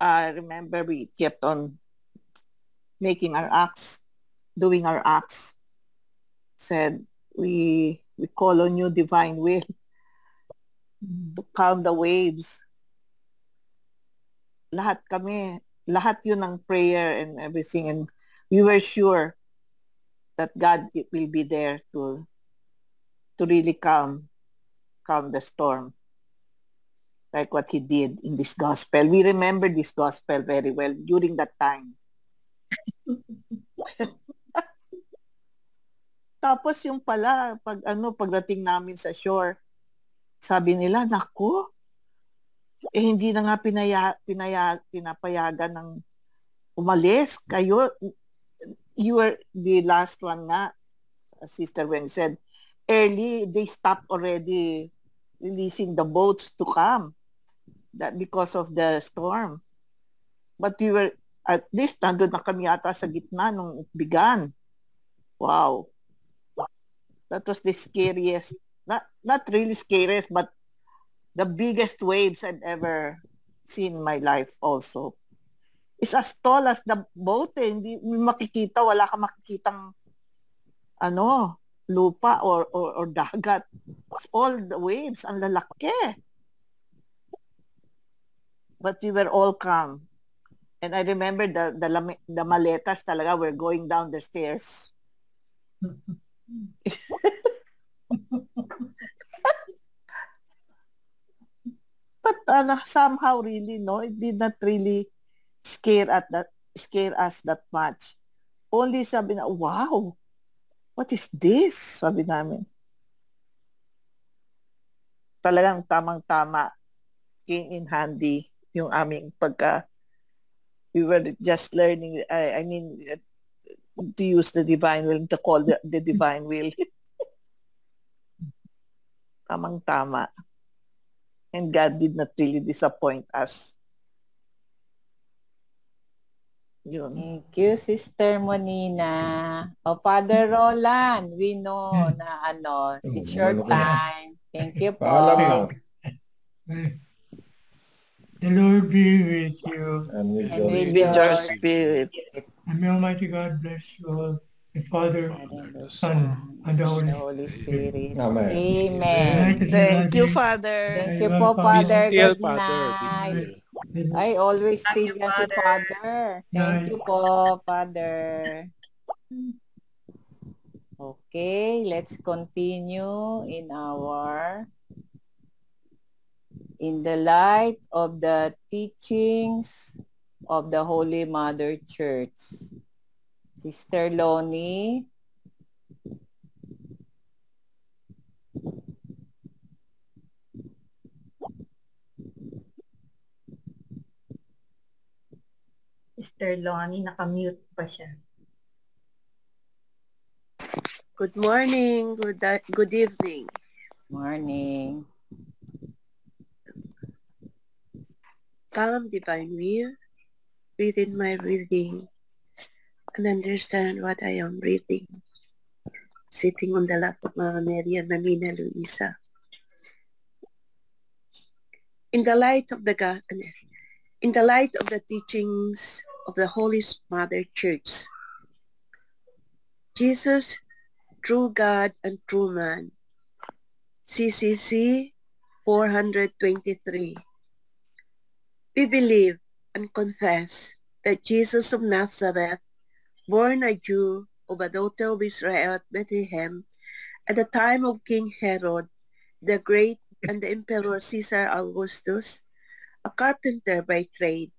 I remember we kept on making our acts, doing our acts. Said, we call on you, divine will, to calm the waves. Lahat yun ng prayer and everything. And we were sure that God will be there to really calm the storm, like what he did in this gospel. We remember this gospel very well during that time. Tapos yung pala, pagdating namin sa shore, sabi nila, naku, hindi na nga pinapayagan ng umalis. Kayo, you were the last one nga, Sister Weng said, early, they stopped already releasing the boats to come, that because of the storm. But we were, at least, nandun na kami yata sa gitna nung it began. Wow. That was the scariest, not really scariest, but the biggest waves I've ever seen in my life also. It's as tall as the boat. Hindi makikita, wala ka makikitang lupa or dagat. It's all the waves, ang lalaki. But we were all calm. And I remember the maletas talaga were going down the stairs. But somehow really, it did not really scare us that much. Only sabi na, wow, what is this? Sabi namin. Talagang tamang-tama, came in handy yung aming we were just learning, I mean, to use the divine will, to call the divine will. Tamang-tama. And God did not really disappoint us. Yun. Thank you, Sister Monina. Father Roland, we know na it's your time. Thank you po. The Lord be with you. And with your spirit. And may Almighty God bless you all, the Father, the Son, and the Holy Spirit. Amen. Amen. Thank you, Father. Thank you po, Father. Be still, Good Father. Be night. still. I always still yan si Father. Thank you po, Father. Okay, let's continue in the light of the teachings of the Holy Mother Church. Sister Lonnie. Sister Lonnie, nakamute pa siya. Good morning, good evening. Morning. Calm divine will, within my reading, and understand what I am reading. Sitting on the lap of Mama Mary and Mamina Luisa. In the light of the teachings of the Holy Mother Church, Jesus, true God and true man. CCC 423. We believe and confess that Jesus of Nazareth, born a Jew of a daughter of Israel at Bethlehem, at the time of King Herod the Great and the Emperor Caesar Augustus, a carpenter by trade,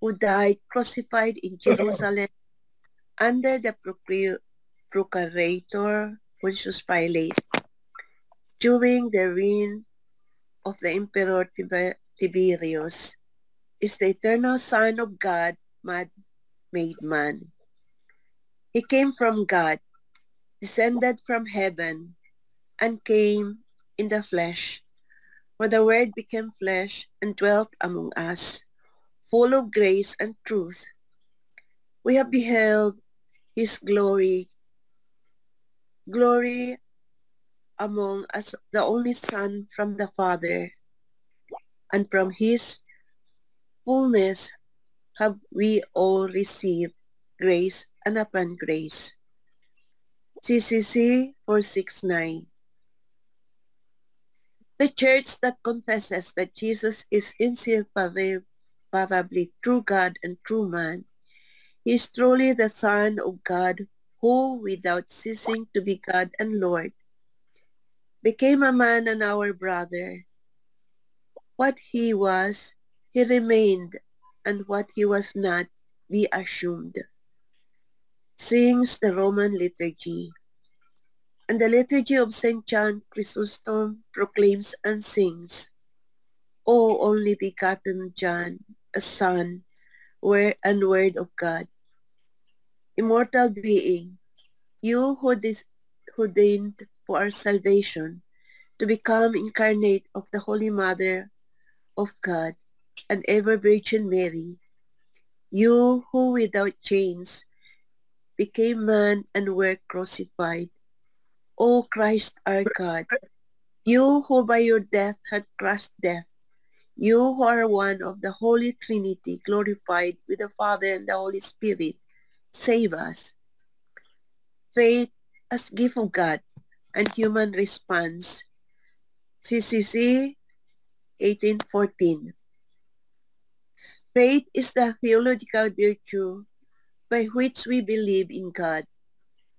who died crucified in Jerusalem under the procurator Pontius Pilate during the reign of the Emperor Tiberius, is the eternal Son of God, made man. He came from God, descended from heaven, and came in the flesh. For the Word became flesh and dwelt among us, full of grace and truth. We have beheld his glory among us, the only Son from the Father, and from his fullness have we all received grace and upon grace. CCC 469. The church that confesses that Jesus is inseparably true God and true man, he is truly the Son of God, who, without ceasing to be God and Lord, became a man and our brother. What he was, he remained, and what he was not, we assumed. Sings the Roman liturgy. And the liturgy of St. John Chrysostom proclaims and sings, O only begotten John, a Son, and Word of God, immortal being, you who deigned for our salvation to become incarnate of the Holy Mother of God and ever Virgin Mary, you who without chains became man and were crucified, O Christ our God, you who by your death had crushed death, you who are one of the Holy Trinity, glorified with the Father and the Holy Spirit, save us. Faith as gift of God and human response. CCC 1814. Faith is the theological virtue by which we believe in God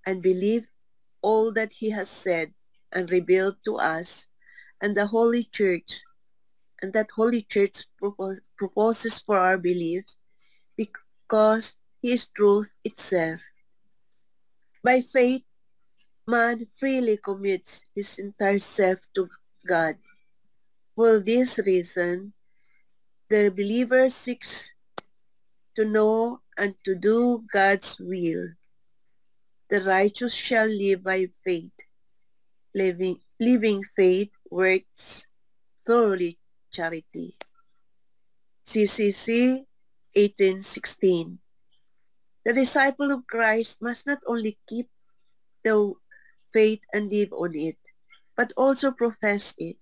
and believe all that he has said and revealed to us, and the Holy Church, and that Holy Church proposes for our belief, because he is truth itself. By faith, man freely commits his entire self to God. For this reason, the believer seeks to know and to do God's will. The righteous shall live by faith. Living faith works thoroughly charity. CCC 1816. The disciple of Christ must not only keep the faith and live on it, but also profess it,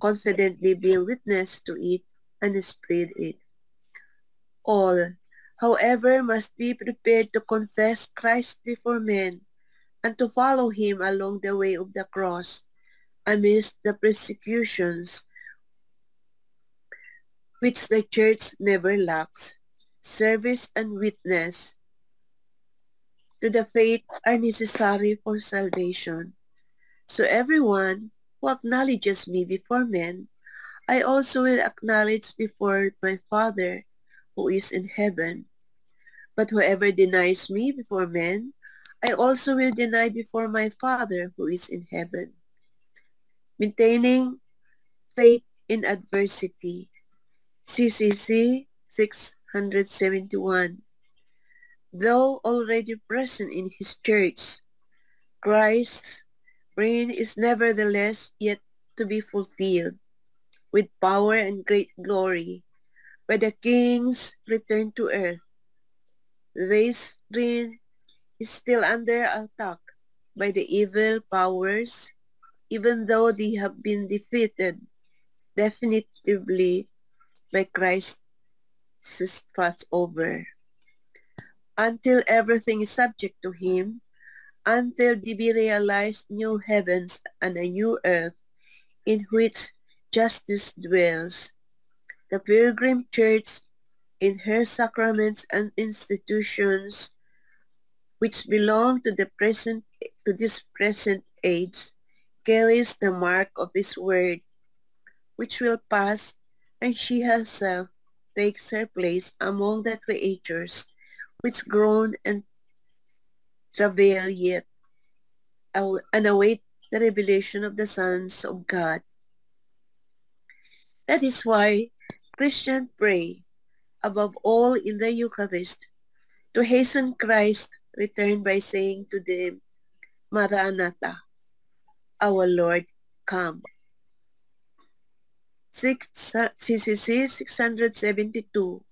confidently bear witness to it, and spread it. All, however, must be prepared to confess Christ before men and to follow him along the way of the cross amidst the persecutions which the Church never lacks. Service and witness to the faith are necessary for salvation. So everyone who acknowledges me before men, I also will acknowledge before my Father who is in heaven. But whoever denies me before men, I also will deny before my Father who is in heaven. Maintaining faith in adversity. CCC 671. Though already present in his church, Christ's reign is nevertheless yet to be fulfilled with power and great glory by the King's return to earth. This reign is still under attack by the evil powers, even though they have been defeated definitively by Christ's Passover. Until everything is subject to him, until they be realized new heavens and a new earth in which justice dwells. The pilgrim church in her sacraments and institutions which belong to this present age carries the mark of this word, which will pass, and she herself takes her place among the creatures which groan and travail yet and await the revelation of the sons of God. That is why Christians pray, above all in the Eucharist, to hasten Christ's return by saying to them, Maranatha, our Lord, come. CCC 672.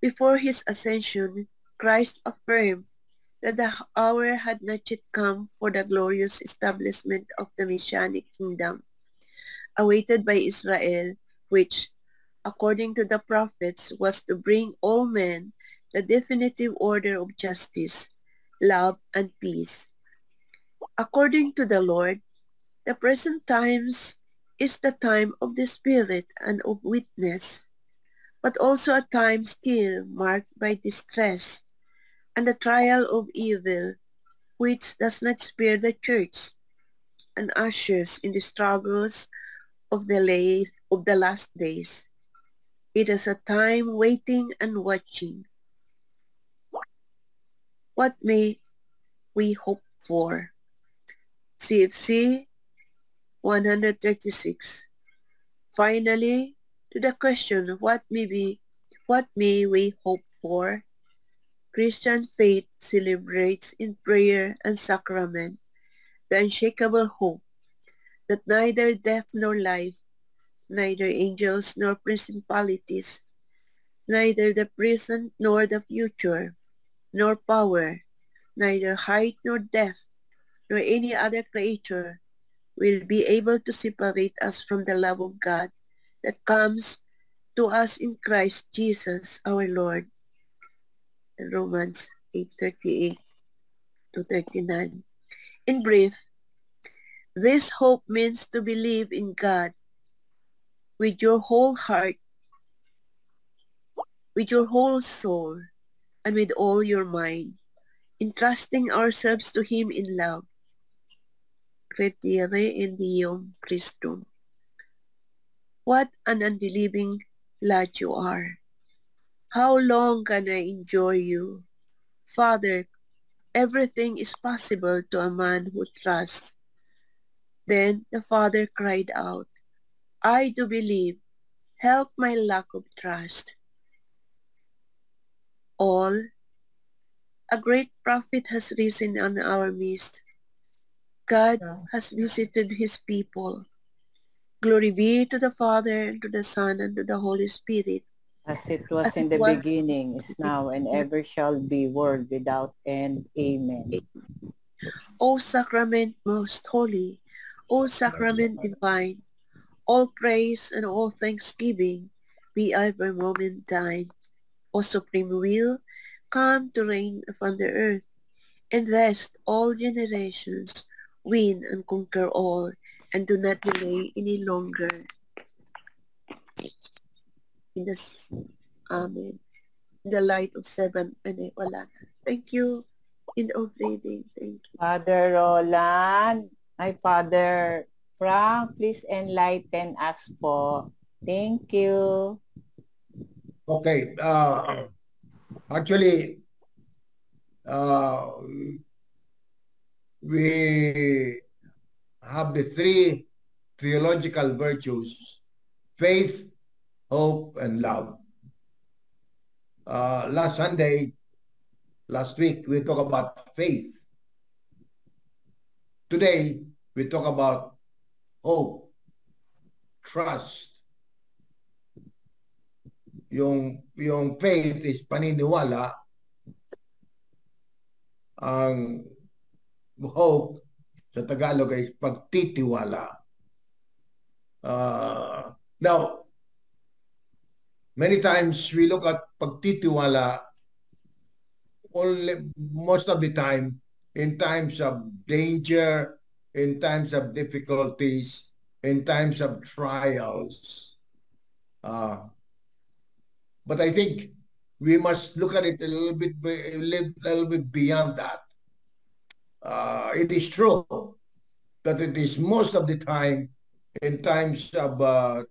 Before his ascension, Christ affirmed that the hour had not yet come for the glorious establishment of the Messianic kingdom, awaited by Israel, which, according to the prophets, was to bring all men the definitive order of justice, love, and peace. According to the Lord, the present times is the time of the Spirit and of witness, but also a time still marked by distress and the trial of evil, which does not spare the church and ushers in the struggles of the last days. It is a time waiting and watching. What may we hope for? CFC 136. Finally, to the question, what may we hope for? Christian faith celebrates in prayer and sacrament the unshakable hope that neither death nor life, neither angels nor principalities, neither the present nor the future, nor power, neither height nor depth, nor any other creature will be able to separate us from the love of God that comes to us in Christ Jesus our Lord. Romans 8:38 to 39. In brief, this hope means to believe in God with your whole heart, with your whole soul, and with all your mind, entrusting ourselves to Him in love. Credere in Deum Christum. What an unbelieving lad you are. How long can I enjoy you? Father, everything is possible to a man who trusts. Then the father cried out, I do believe. Help my lack of trust. All, a great prophet has risen on our midst. God has visited his people. Glory be to the Father, and to the Son, and to the Holy Spirit. As it was in the beginning, is now, and ever shall be, world without end. Amen. O sacrament most holy, O sacrament divine, all praise and all thanksgiving be every moment thine. O supreme will, come to reign upon the earth, and rest all generations, win and conquer all, and do not delay any longer. In this, Amen. In the light of seven and wala. Thank you. In the reading, thank you. Father Roland, Father Frank, please enlighten us po. Thank you. Okay. Actually, we have the three theological virtues: faith, hope, and love. Last week, we talked about faith. Today, we talk about hope, trust. Yung faith is paniniwala. Ang hope sa Tagalog ay pagtitiwala. Now, many times we look at pagtitiwala, most of the time in times of danger, in times of difficulties, in times of trials. But I think we must look at it a little bit beyond that. It is true that it is most of the time in times of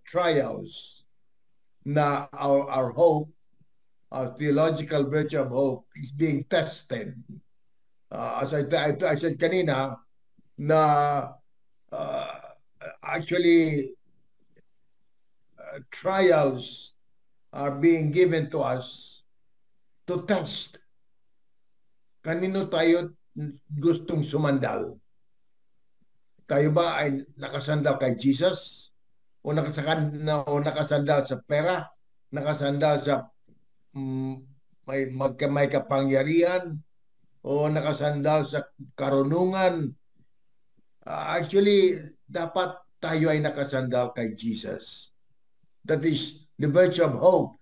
trials na our hope, our theological virtue of hope is being tested. As I said kanina, na actually trials are being given to us to test. Kanino tayo gustong sumandal? Tayo ba ay nakasandal kay Jesus? O nakasandal sa pera? Nakasandal sa may kapangyarihan? O nakasandal sa karunungan? Actually, dapat tayo ay nakasandal kay Jesus. That is the virtue of hope.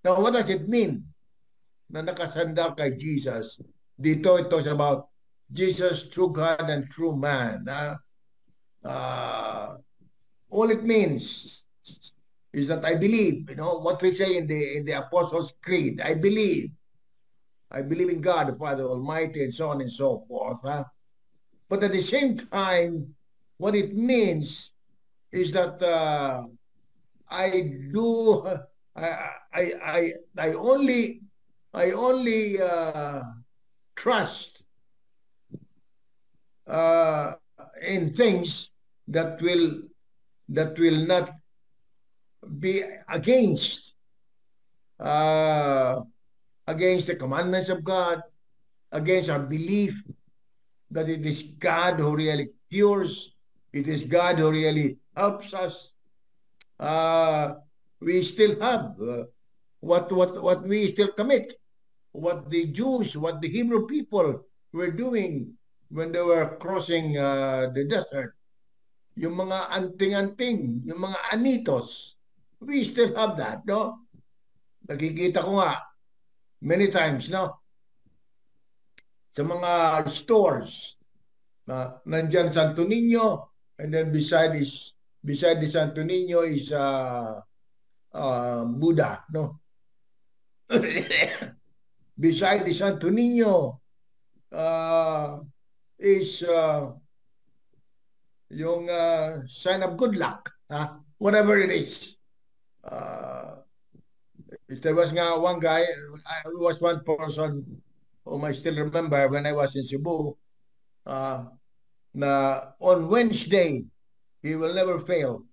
Now, what does it mean na nakasandal kay Jesus? Dito, it talks about Jesus, true God and true man. All it means is that I believe, what we say in the Apostles' Creed. I believe in God, the Father Almighty, and so on and so forth. But at the same time, what it means is that I only trust in things that will not be against the commandments of God, against our belief that it is God who really cures, it is God who really helps us. We still have what we still commit, what the Jews, what the Hebrew people were doing when they were crossing the desert. Yung mga anting-anting, yung mga anitos, we still have that, no? Nakikita ko nga many times, no? Sa mga stores, nandyan Santo Niño, and then beside the Santo Niño is Buddha, no? Beside the Santo Niño is yung sign of good luck, whatever it is. There was nga one guy, was one person whom I still remember when I was in Cebu, na on Wednesday, he will never fail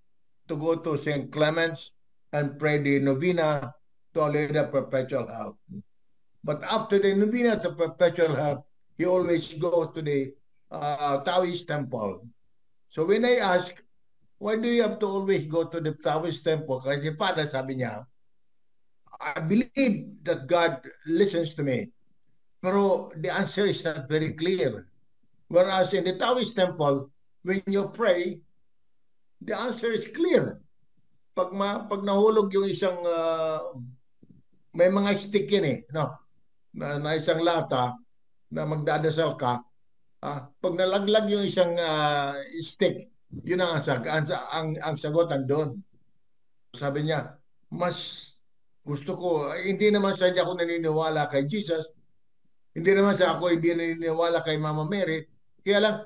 to go to St. Clement's and pray the novena to Our Lady of Perpetual Help. But after the novena to Perpetual Help, he always go to the Taoist temple. So when I ask, why do you have to always go to the Taoist temple? Kasi Father, sabi niya, I believe that God listens to me. Pero the answer is not very clear. Whereas in the Taoist temple, when you pray, the answer is clear. Pag nahulog yung isang, may mga stick yun no? Na isang lata na magdadasal ka, pag nalaglag yung isang stick, yun ang sagot andun. Sabi niya, mas gusto ko, hindi naman sa hindi ako naniniwala kay Jesus, hindi naman sa ako hindi naniniwala kay Mama Mary, kaya lang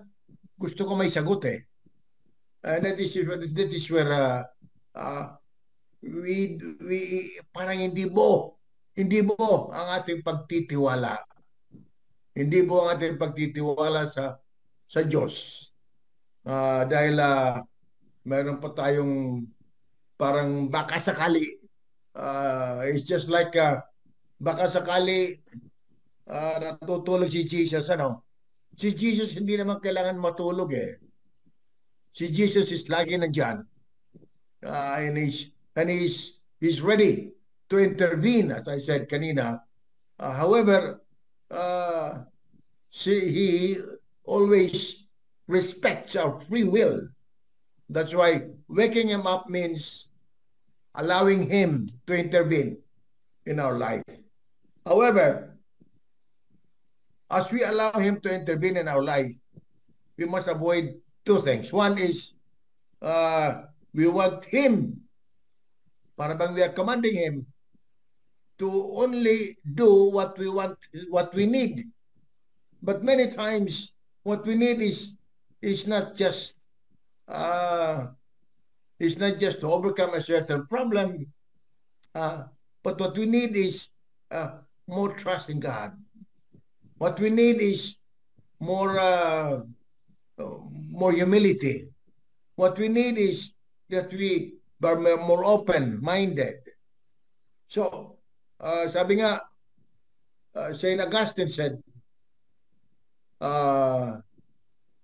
gusto ko may sagot And that is where we parang hindi buo ang ating pagtitiwala. Hindi buo ang ating pagtitiwala sa Diyos. Dahil mayroon pa tayong parang baka sakali. It's just like baka sakali natutulog si Jesus, Si Jesus hindi naman kailangan matulog Si Jesus is lagi nandyan. And he's ready to intervene, as I said kanina. However, he always respects our free will. That's why waking him up means allowing him to intervene in our life. However, as we allow Him to intervene in our life, we must avoid two things. One is we want Him, para bang we are commanding Him to only do what we want, what we need. But many times, what we need is not just to overcome a certain problem, but what we need is more trust in God. What we need is more humility. What we need is that we are more open-minded. So, sabi nga, St. Augustine said,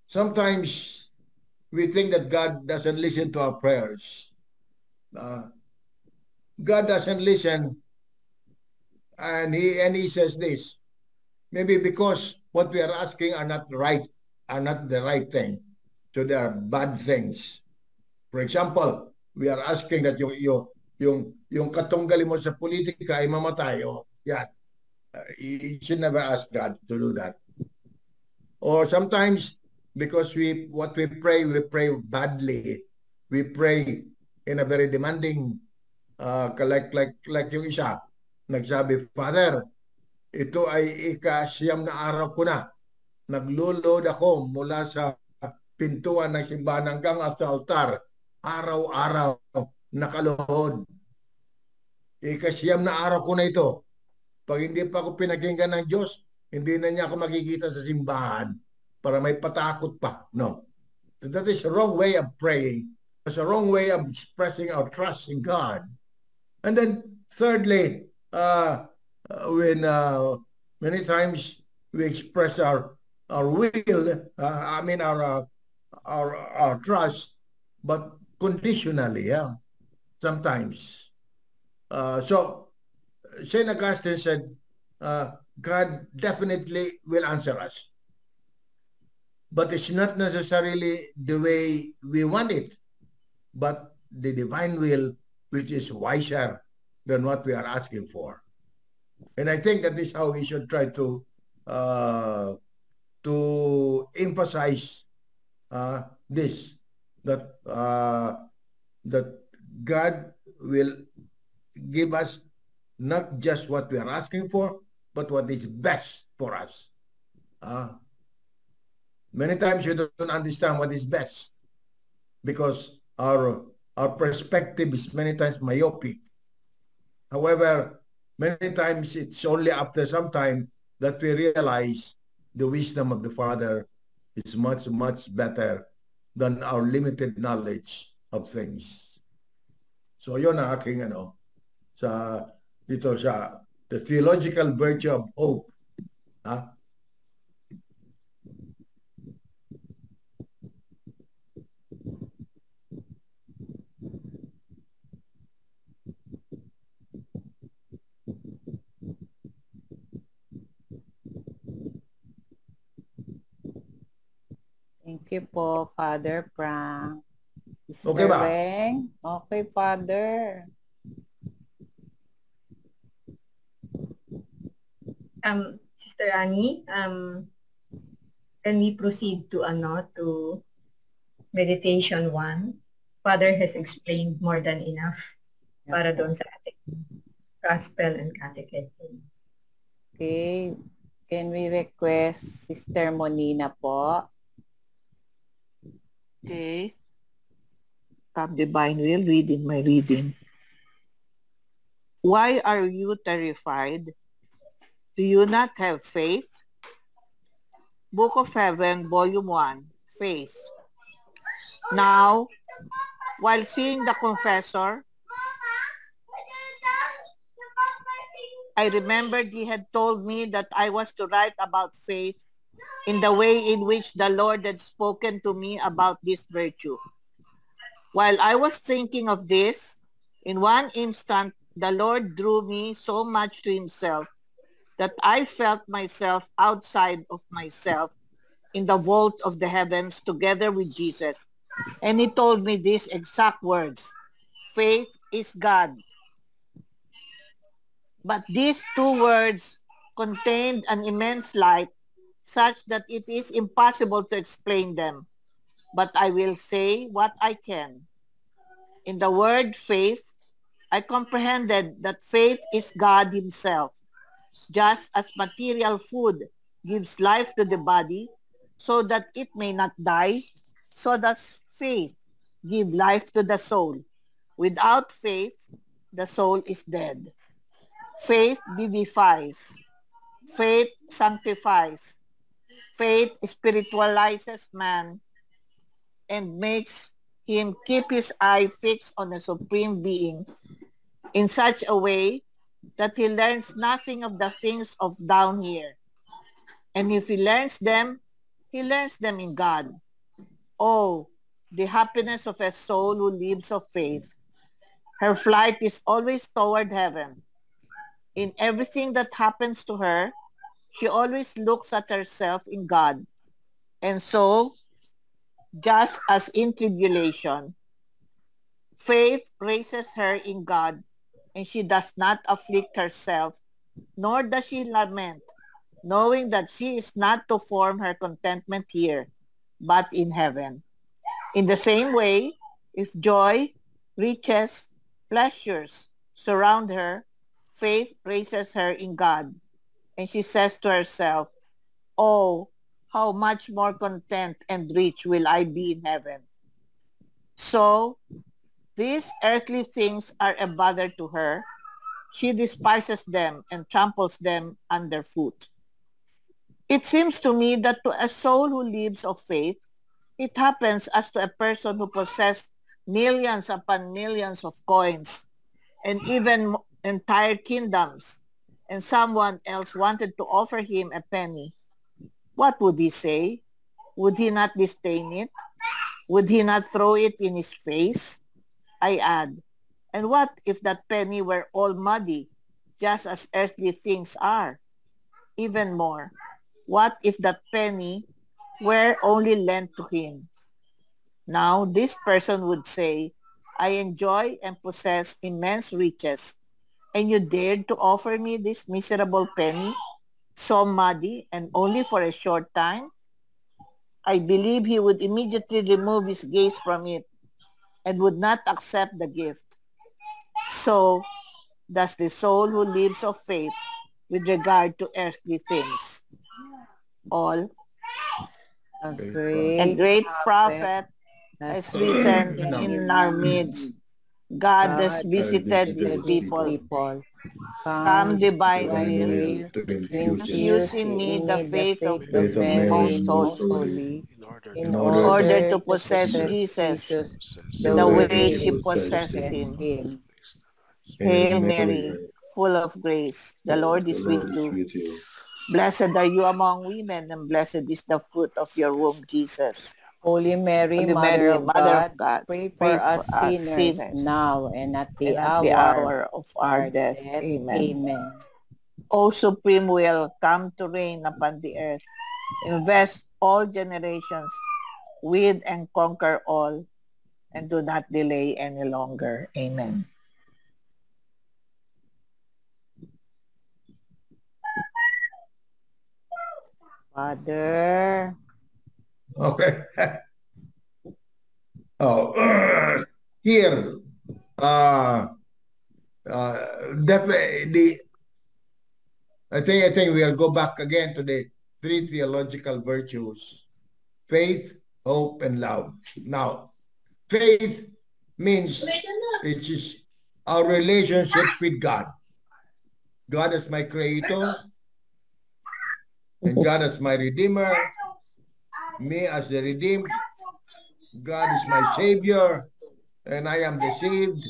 sometimes we think that God doesn't listen to our prayers. God doesn't listen, and he says this, maybe because what we are asking are not the right thing. So there are bad things. For example, we are asking that yung katunggali mo sa politika ay mamatay. Yan. You should never ask God to do that. Or sometimes, because what we pray badly. We pray in a very demanding, like yung isa, nagsabi, Father, ito ay ika-siyam na araw ko na. Naglulod ako mula sa pintuan ng simbahan hanggang sa altar. Araw-araw nakaluhod. Ika-siyam na araw ko na ito. Pag hindi pa ako pinakinggan ng Diyos, hindi na niya ako makikita sa simbahan para may patakot pa. No. So that is a wrong way of praying. It's a wrong way of expressing our trust in God. And then thirdly, when many times we express our will, our trust, but conditionally, sometimes. So St. Augustine said, God definitely will answer us. But it's not necessarily the way we want it, but the divine will, which is wiser than what we are asking for. And I think that is how we should try to emphasize this, that God will give us not just what we are asking for, but what is best for us. Many times you don't understand what is best because our perspective is many times myopic. However, many times it's only after some time that we realize the wisdom of the Father is much, much better than our limited knowledge of things. So yun ang aking dito sa the theological virtue of hope. Thank you po, Father Frank. Okay ba? Weng? Okay, Father. Sister Annie, can we proceed to meditation 1? Father has explained more than enough para doon sa ating gospel and catechism. Okay. Can we request Sister Monina po? Okay. From Divine Will, reading my reading. Why are you terrified? Do you not have faith? Book of Heaven, Volume 1, Faith. Now, while seeing the confessor, I remembered he had told me that I was to write about faith in the way in which the Lord had spoken to me about this virtue. While I was thinking of this, in one instant, the Lord drew me so much to himself that I felt myself outside of myself in the vault of the heavens together with Jesus. And he told me these exact words, faith is God. But these two words contained an immense light such that it is impossible to explain them, but I will say what I can. In the word faith, I comprehended that faith is God himself. Just as material food gives life to the body so that it may not die, so does faith give life to the soul. Without faith, the soul is dead. Faith vivifies. Faith sanctifies. Faith spiritualizes man and makes him keep his eye fixed on the Supreme Being in such a way that he learns nothing of the things of down here. And if he learns them in God. Oh, the happiness of a soul who lives of faith. Her flight is always toward heaven. In everything that happens to her, she always looks at herself in God. And so, just as in tribulation, faith raises her in God, and she does not afflict herself, nor does she lament, knowing that she is not to form her contentment here, but in heaven. In the same way, if joy, riches, pleasures surround her, faith raises her in God, and she says to herself, oh, how much more content and rich will I be in heaven. So, these earthly things are a bother to her. She despises them and tramples them underfoot. It seems to me that to a soul who lives of faith, it happens as to a person who possessed millions upon millions of coins and even entire kingdoms, and someone else wanted to offer him a penny. What would he say? Would he not disdain it? Would he not throw it in his face? I add, and what if that penny were all muddy, just as earthly things are? Even more, what if that penny were only lent to him? Now, this person would say, I enjoy and possess immense riches, and you dared to offer me this miserable penny, so muddy and only for a short time? I believe he would immediately remove his gaze from it and would not accept the gift. So does the soul who lives of faith with regard to earthly things. All A a great great prophet prophet has risen in our midst. God has visited his people. Come, divine will, to infuse in me the faith of the most holy, in in order order to to possess possess Jesus Possess the way she possessed him. him. Hail Mary, full of grace, the Lord is with you. Blessed are you among women, and blessed is the fruit of your womb, Jesus. Holy Mary, Holy Mother Mary, of Mother God, of God, pray for pray for us us sinners sinners, now and at the and at the hour hour of of our our death. death. Amen. Amen. O supreme will, come to reign upon the earth. Invest all generations with and conquer all, and do not delay any longer. Amen. Father, Okay. Oh, here, definitely, I think we'll go back again to the three theological virtues: faith, hope, and love. Now, faith means it is our relationship with God. God is my creator, and God is my redeemer, me as the redeemed. God is my savior, and I am the saved.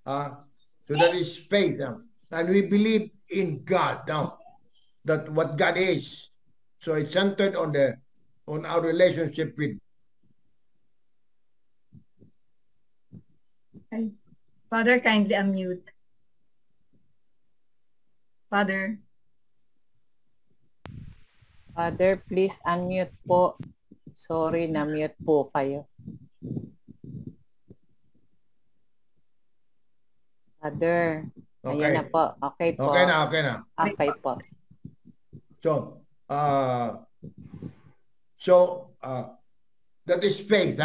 So that is faith. And we believe in God now, that what God is. So it's centered on our relationship with. Father, kindly unmute. Father. Father, please unmute po. Sorry, na-mute po kayo. Father, Okay. ayan na po. Okay po. Okay na. Okay po. So, So that is faith.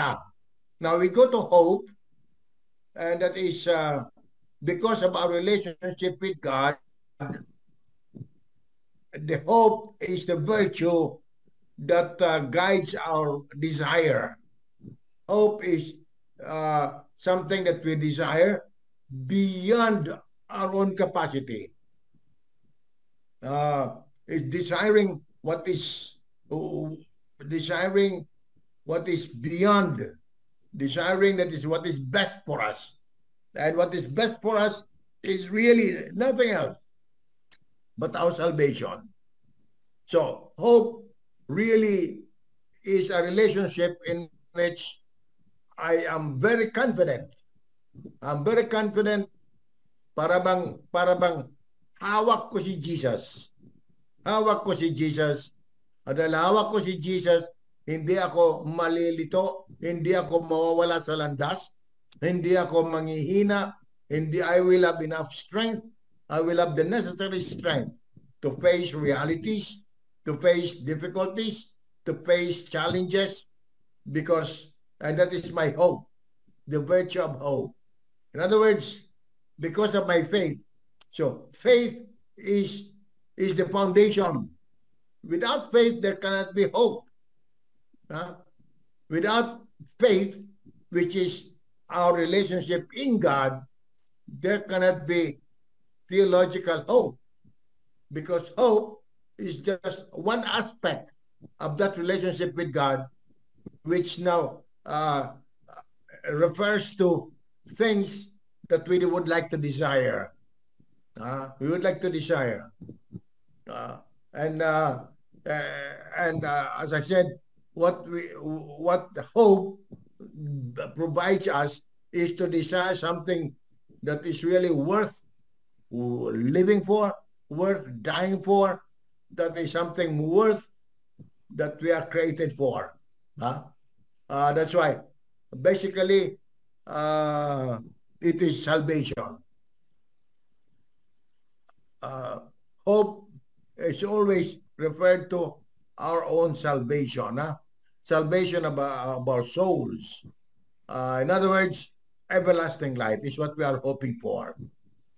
Now we go to hope, and that is because of our relationship with God. The hope is the virtue that guides our desire. Hope is something that we desire beyond our own capacity. It's desiring what is beyond, desiring that is what is best for us. And what is best for us is really nothing else but our salvation. So hope really is a relationship in which I am very confident. I'm very confident para bang hawak ko si Jesus. Hawak ko si Jesus. At dahil hawak ko si Jesus, hindi ako malilito, hindi ako mawawala sa landas, hindi ako manghihina, hindi I will have enough strength. I will have the necessary strength to face realities, to face difficulties, to face challenges, because, and that is my hope, the virtue of hope. In other words, because of my faith. So faith is the foundation. Without faith, there cannot be hope. Without faith, which is our relationship in God, there cannot be theological hope. Because hope is just one aspect of that relationship with God, which now refers to things that we would like to desire. We would like to desire. And as I said, what hope provides us is to desire something that is really worth living for, worth dying for, that is something worth that we are created for. That's why basically it is salvation. Hope is always referred to our own salvation, salvation of our souls. In other words, everlasting life is what we are hoping for.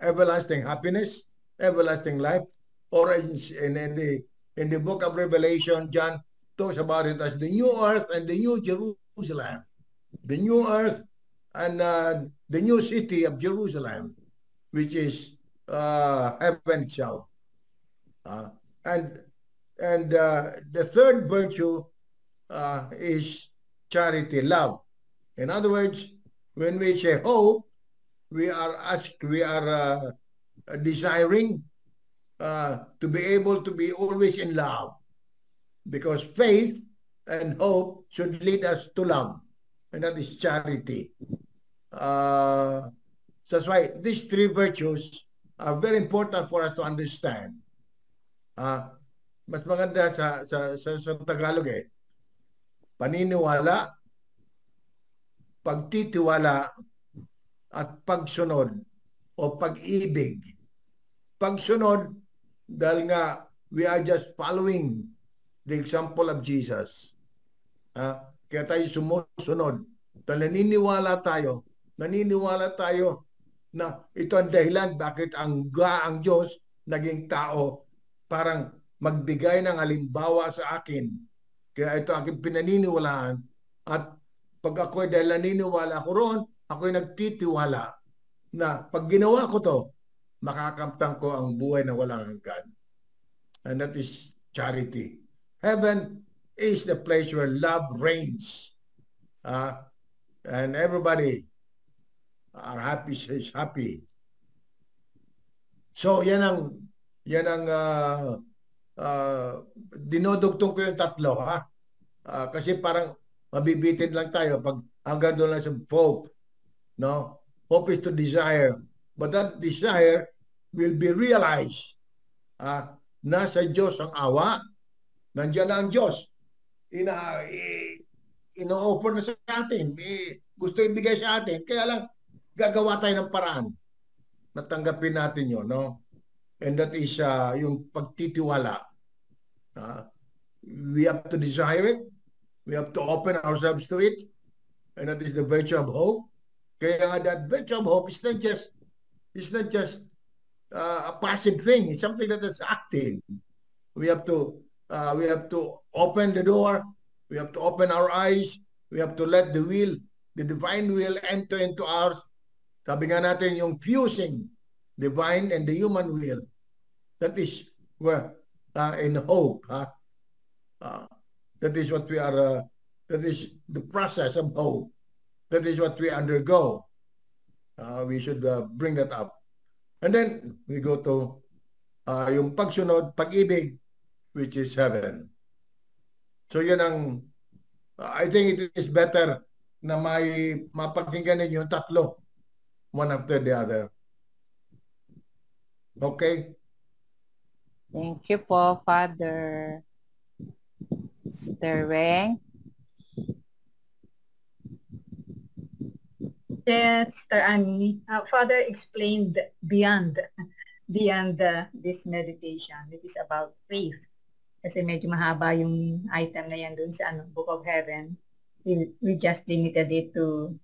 Everlasting happiness, everlasting life. Or in the book of Revelation, John talks about it as the new earth and the new Jerusalem. The new earth and the new city of Jerusalem, which is heaven itself. And the third virtue is charity, love. In other words, when we say hope, we are desiring to be able to be always in love, because faith and hope should lead us to love, and that is charity. That's why these three virtues are very important for us to understand. Mas maganda sa Tagalog paniniwala, pagtitiwala, at pagsunod o pag-ibig. Pagsunod, dahil nga we are just following the example of Jesus. Kaya tayo sumusunod. Naniniwala tayo na ito ang dahilan bakit ang Diyos naging tao, parang magbigay ng halimbawa sa akin. Kaya ito aking pinaniniwalaan, at pag ako'y dahil naniniwala ako roon, ako'y nagtitiwala na pag ginawa ko to, makakamtan ko ang buhay na walang hanggan. And that is charity. Heaven is the place where love reigns. And everybody are happy, is happy. So yan ang dinodugtong ko yung tatlo, kasi parang mabibitin lang tayo pag hanggang doon lang sa hope. No? Hope is to desire. But that desire will be realized. Nasa Diyos ang awa. Nandiyan na ang Diyos. Ino-offer na sa atin. Gusto ibigay sa atin. Kaya lang, gagawa tayo ng paraan. Natanggapin natin yun. No? And that is yung pagtitiwala. we have to desire it. We have to open ourselves to it. And that is the virtue of hope. Kaya nga that virtue of hope is not just a passive thing. It's something that is active. We have to open the door. We have to open our eyes. We have to let the divine will enter into ours. Sabi nga natin, yung fusing divine and the human will. That is where in hope. That is what we are. That is the process of hope. That is what we undergo. We should bring that up. And then we go to yung pagsunod, pag-ibig, which is heaven. So yun ang, I think it is better na may mapakinggan ninyo yung tatlo, one after the other. Okay? Thank you po, Father. Sister Weng? Yes, Sister Annie. Father explained beyond this meditation. It is about faith. Kasi medyo mahaba yung item na yan dun sa Book of Heaven. We just limited it to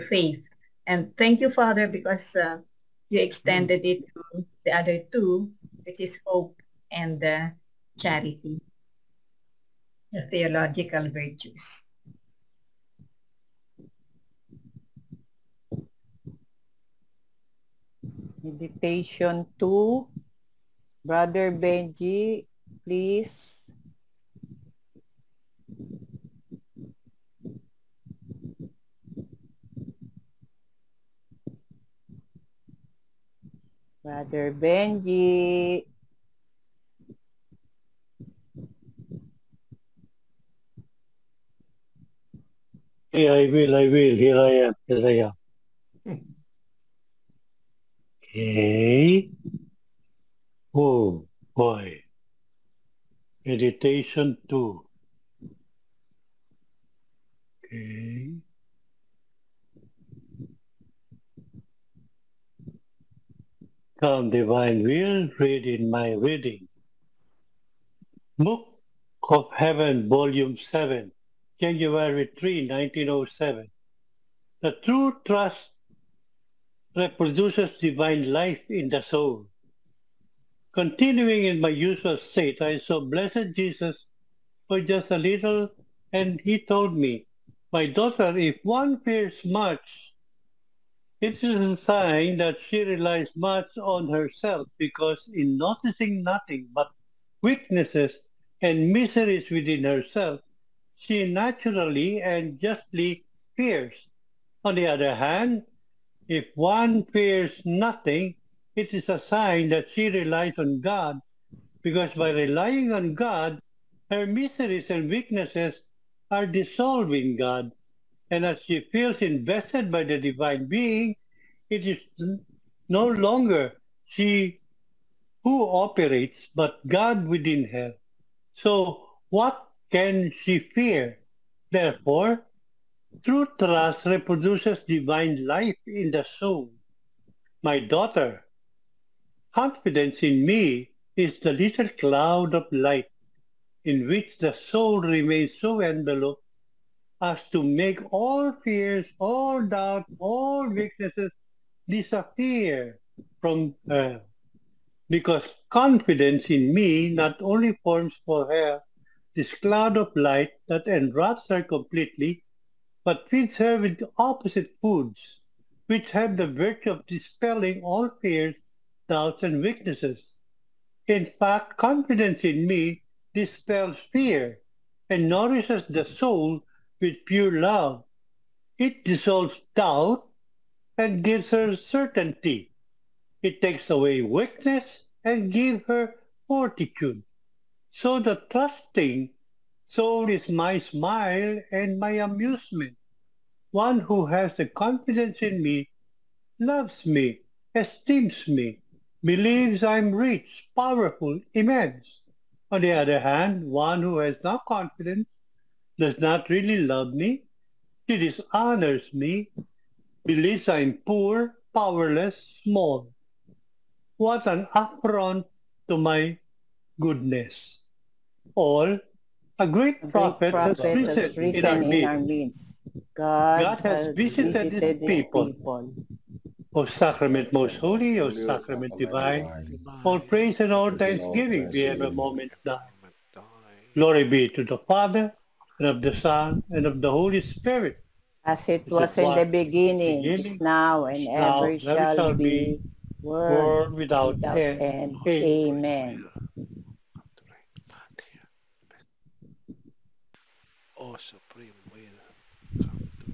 faith. And thank you, Father, because you extended it to the other two, which is hope and charity, the theological virtues. Meditation 2. Brother Benji, please. Brother Benji. Yeah, I will. Here I am. Okay. Oh, boy. Meditation 2. Okay. Come, Divine Will, read in my reading. Book of Heaven, Volume 7, January 3, 1907. The true trust reproduces divine life in the soul. Continuing in my usual state, I saw Blessed Jesus for just a little, and he told me, "My daughter, if one fears much, it is a sign that she relies much on herself, because in noticing nothing but weaknesses and miseries within herself, she naturally and justly fears. On the other hand, if one fears nothing, it is a sign that she relies on God, because by relying on God, her miseries and weaknesses are dissolved in God, and as she feels invested by the divine being, it is no longer she who operates, but God within her. So what can she fear? Therefore, true trust reproduces divine life in the soul. My daughter, confidence in me is the little cloud of light in which the soul remains so enveloped as to make all fears, all doubt, all weaknesses disappear from her. Because confidence in me not only forms for her this cloud of light that enwraps her completely, but feeds her with opposite foods, which have the virtue of dispelling all fears, doubts, and weaknesses. In fact, confidence in me dispels fear and nourishes the soul with pure love. It dissolves doubt and gives her certainty. It takes away weakness and gives her fortitude. So the trusting soul is my smile and my amusement. One who has the confidence in me loves me, esteems me, believes I'm rich, powerful, immense. On the other hand, one who has no confidence does not really love me, she dishonors me, believes I'm poor, powerless, small. What an affront to my goodness. All A great A great prophet has prophet has risen in our risen in our midst. midst. God God has has visited his visited his people. people. O sacrament most holy, O sacrament divine, all praise and all thanksgiving be ever moment thine. Glory be to the Father, and of the Son, and of the Holy Spirit, As it as was it in the was in the beginning, is beginning, now, and is now, ever and ever shall shall be, be, world world without without end. end. Amen. Amen. Oh, supreme will, come to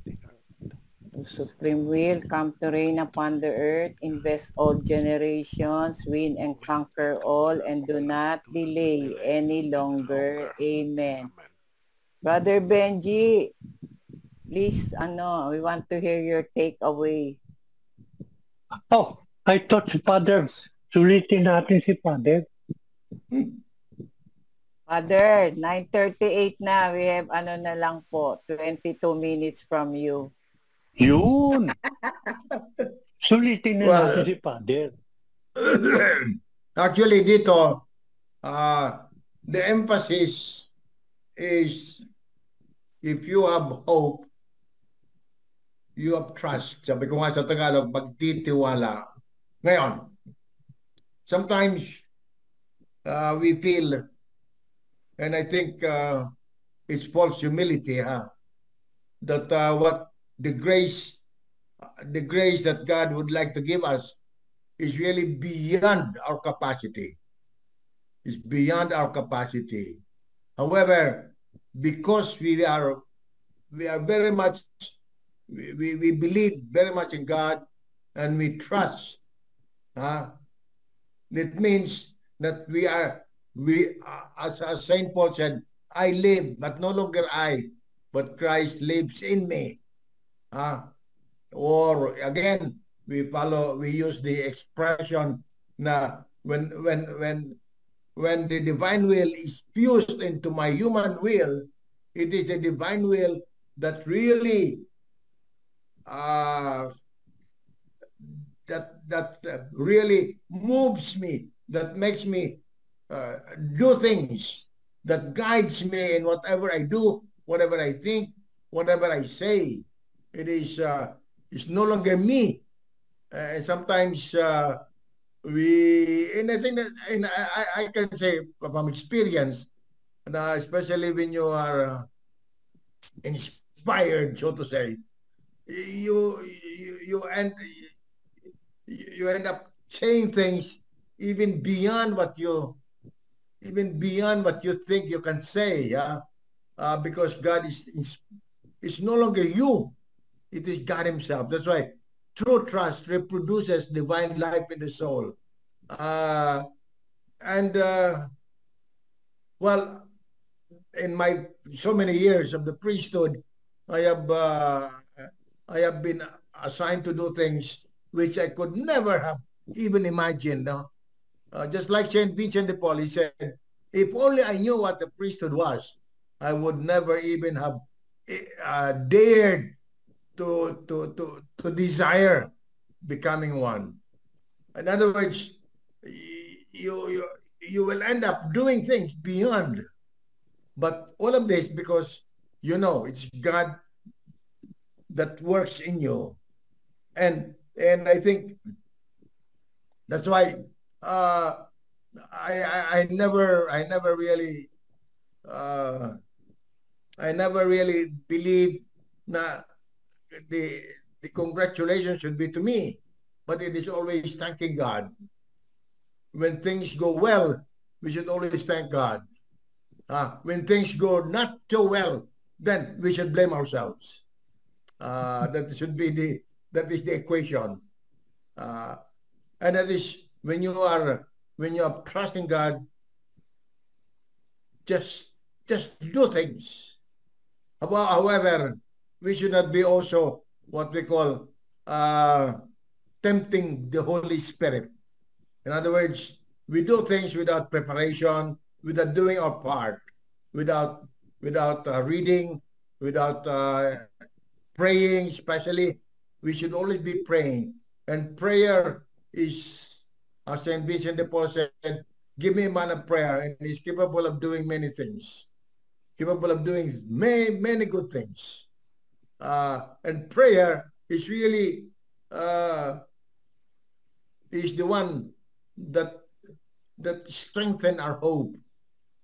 the earth. The supreme will come to reign upon the earth, invest all generations, win and conquer all, and do not delay any longer. Amen. Amen. Brother Benji, please, we want to hear your takeaway. Oh, I thought si Father, sulitin natin si Father. Father, 9:38 na. We have na lang po, 22 minutes from you. Yun! Sulitin na Well, natin si Father. actually, dito, the emphasis is if you have hope, you have trust. Sabi ko nga sa Tagalog, magtitiwala. Ngayon, sometimes we feel, and I think it's false humility, that what the grace that God would like to give us is really beyond our capacity. It's beyond our capacity. However, because we are very much, we believe very much in God and we trust. It means that as Saint Paul said, I live, but no longer I, but Christ lives in me. Or again, we use the expression na when the divine will is fused into my human will, it is the divine will that really really moves me, that makes me do things, that guides me in whatever I do, whatever I think, whatever I say. It is it's no longer me. Sometimes and I think that, and I can say from experience, especially when you are inspired, so to say, you end up saying things even beyond what you think you can say, because God is no longer you. It is God himself. That's why true trust reproduces divine life in the soul. Well, in my so many years of the priesthood, I have been assigned to do things which I could never have even imagined. Just like Saint Vincent de Paul, he said, if only I knew what the priesthood was, I would never even have dared to desire becoming one. In other words, you will end up doing things beyond. But all of this because it's God that works in you, and I think that's why I never really believed that the congratulations should be to me, but it is always thanking God. When things go well, we should always thank God. When things go not so well, then we should blame ourselves. That is the equation. And that is when you are trusting God, just do things. However, we should not be also what we call tempting the Holy Spirit. In other words, we do things without preparation, without doing our part, without reading, without praying. Especially, we should always be praying. And prayer is, as Saint Vincent de Paul said, give me a man of prayer, and he's capable of doing many things, capable of doing many, many good things. And prayer is really is the one that strengthen our hope.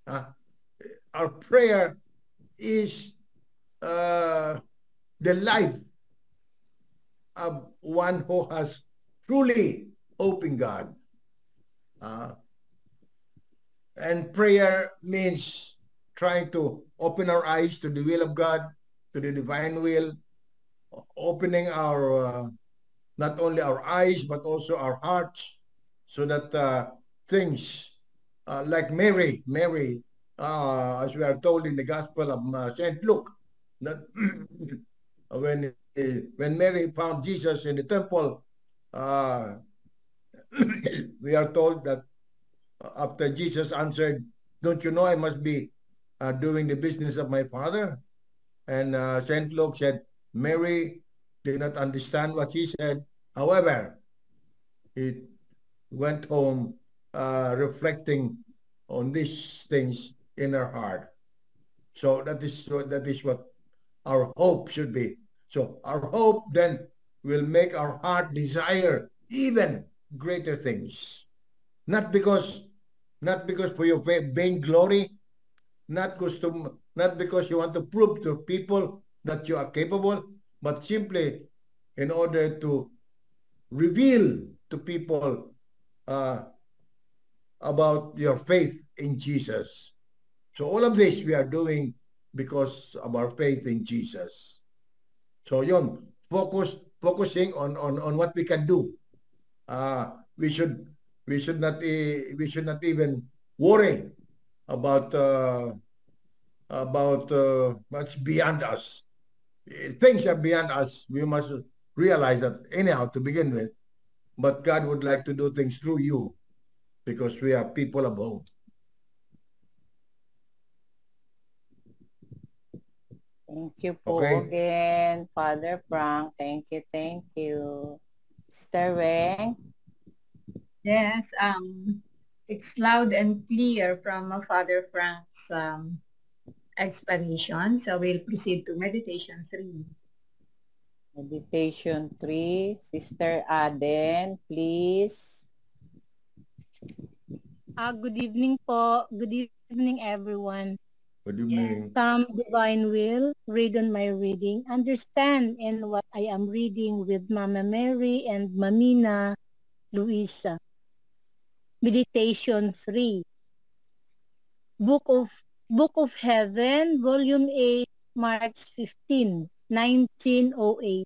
Our prayer is the life of one who has truly hope in God. And prayer means trying to open our eyes to the will of God, to the divine will, opening our not only our eyes but also our hearts, so that things like Mary, as we are told in the Gospel of Saint Luke, that when Mary found Jesus in the temple, we are told that after Jesus answered, "Don't you know I must be doing the business of my Father?" And Saint Luke said, Mary did not understand what he said. However, he went home reflecting on these things in her heart. So that is what our hope should be. So our hope then will make our heart desire even greater things. Not because for your vain glory, not because you want to prove to people that you are capable, but simply in order to reveal to people about your faith in Jesus. So all of this we are doing because of our faith in Jesus. So yun, focusing on what we can do. We should not even worry about what's beyond us. Things are beyond us. We must realize that anyhow to begin with. But God would like to do things through you because we are people of hope. Thank you po again, Father Frank. Thank you. Sister Weng? Yes, it's loud and clear from Father Frank's explanation. So we'll proceed to meditation 3. Meditation 3. Sister Aden, please. Good evening po. Good evening, everyone. Good evening. Some divine will, read on my reading, understand in what I am reading with Mama Mary and Mamina Luisa. Meditation 3. Book of Heaven, Volume 8, March 15, 1908.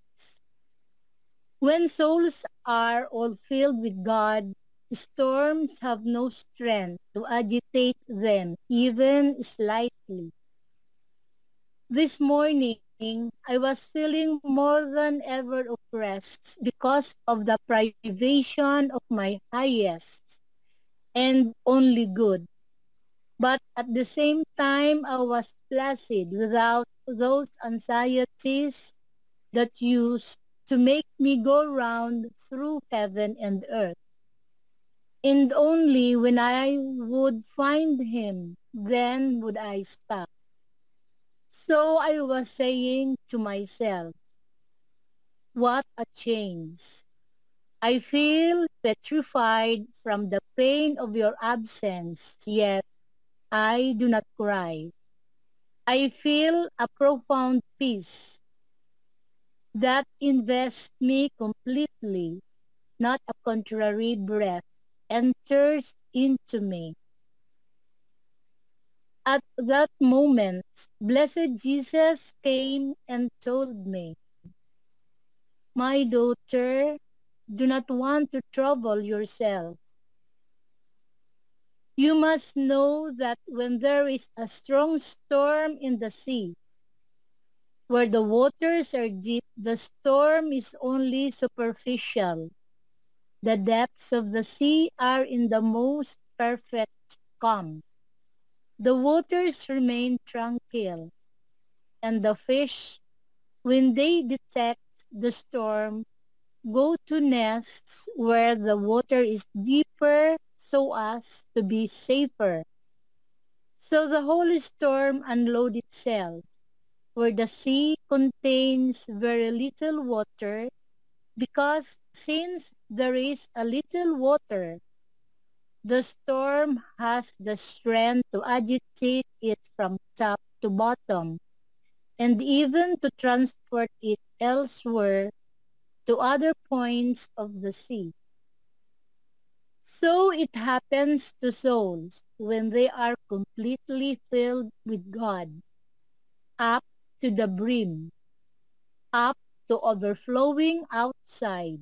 When souls are all filled with God, storms have no strength to agitate them, even slightly. This morning, I was feeling more than ever oppressed because of the privation of my highest and only good. But at the same time, I was placid without those anxieties that used to make me go round through heaven and earth. And only when I would find him, then would I stop. So I was saying to myself, what a change. I feel petrified from the pain of your absence, yet I do not cry. I feel a profound peace that invests me completely, not a contrary breath enters into me. At that moment, Blessed Jesus came and told me, my daughter, do not want to trouble yourself. You must know that when there is a strong storm in the sea, where the waters are deep, the storm is only superficial. The depths of the sea are in the most perfect calm. The waters remain tranquil, and the fish, when they detect the storm, go to nests where the water is deeper so as to be safer. So the whole storm unloaded itself, where the sea contains very little water, because since there is a little water, the storm has the strength to agitate it from top to bottom, and even to transport it elsewhere to other points of the sea. So it happens to souls when they are completely filled with God, up to the brim, up to overflowing outside.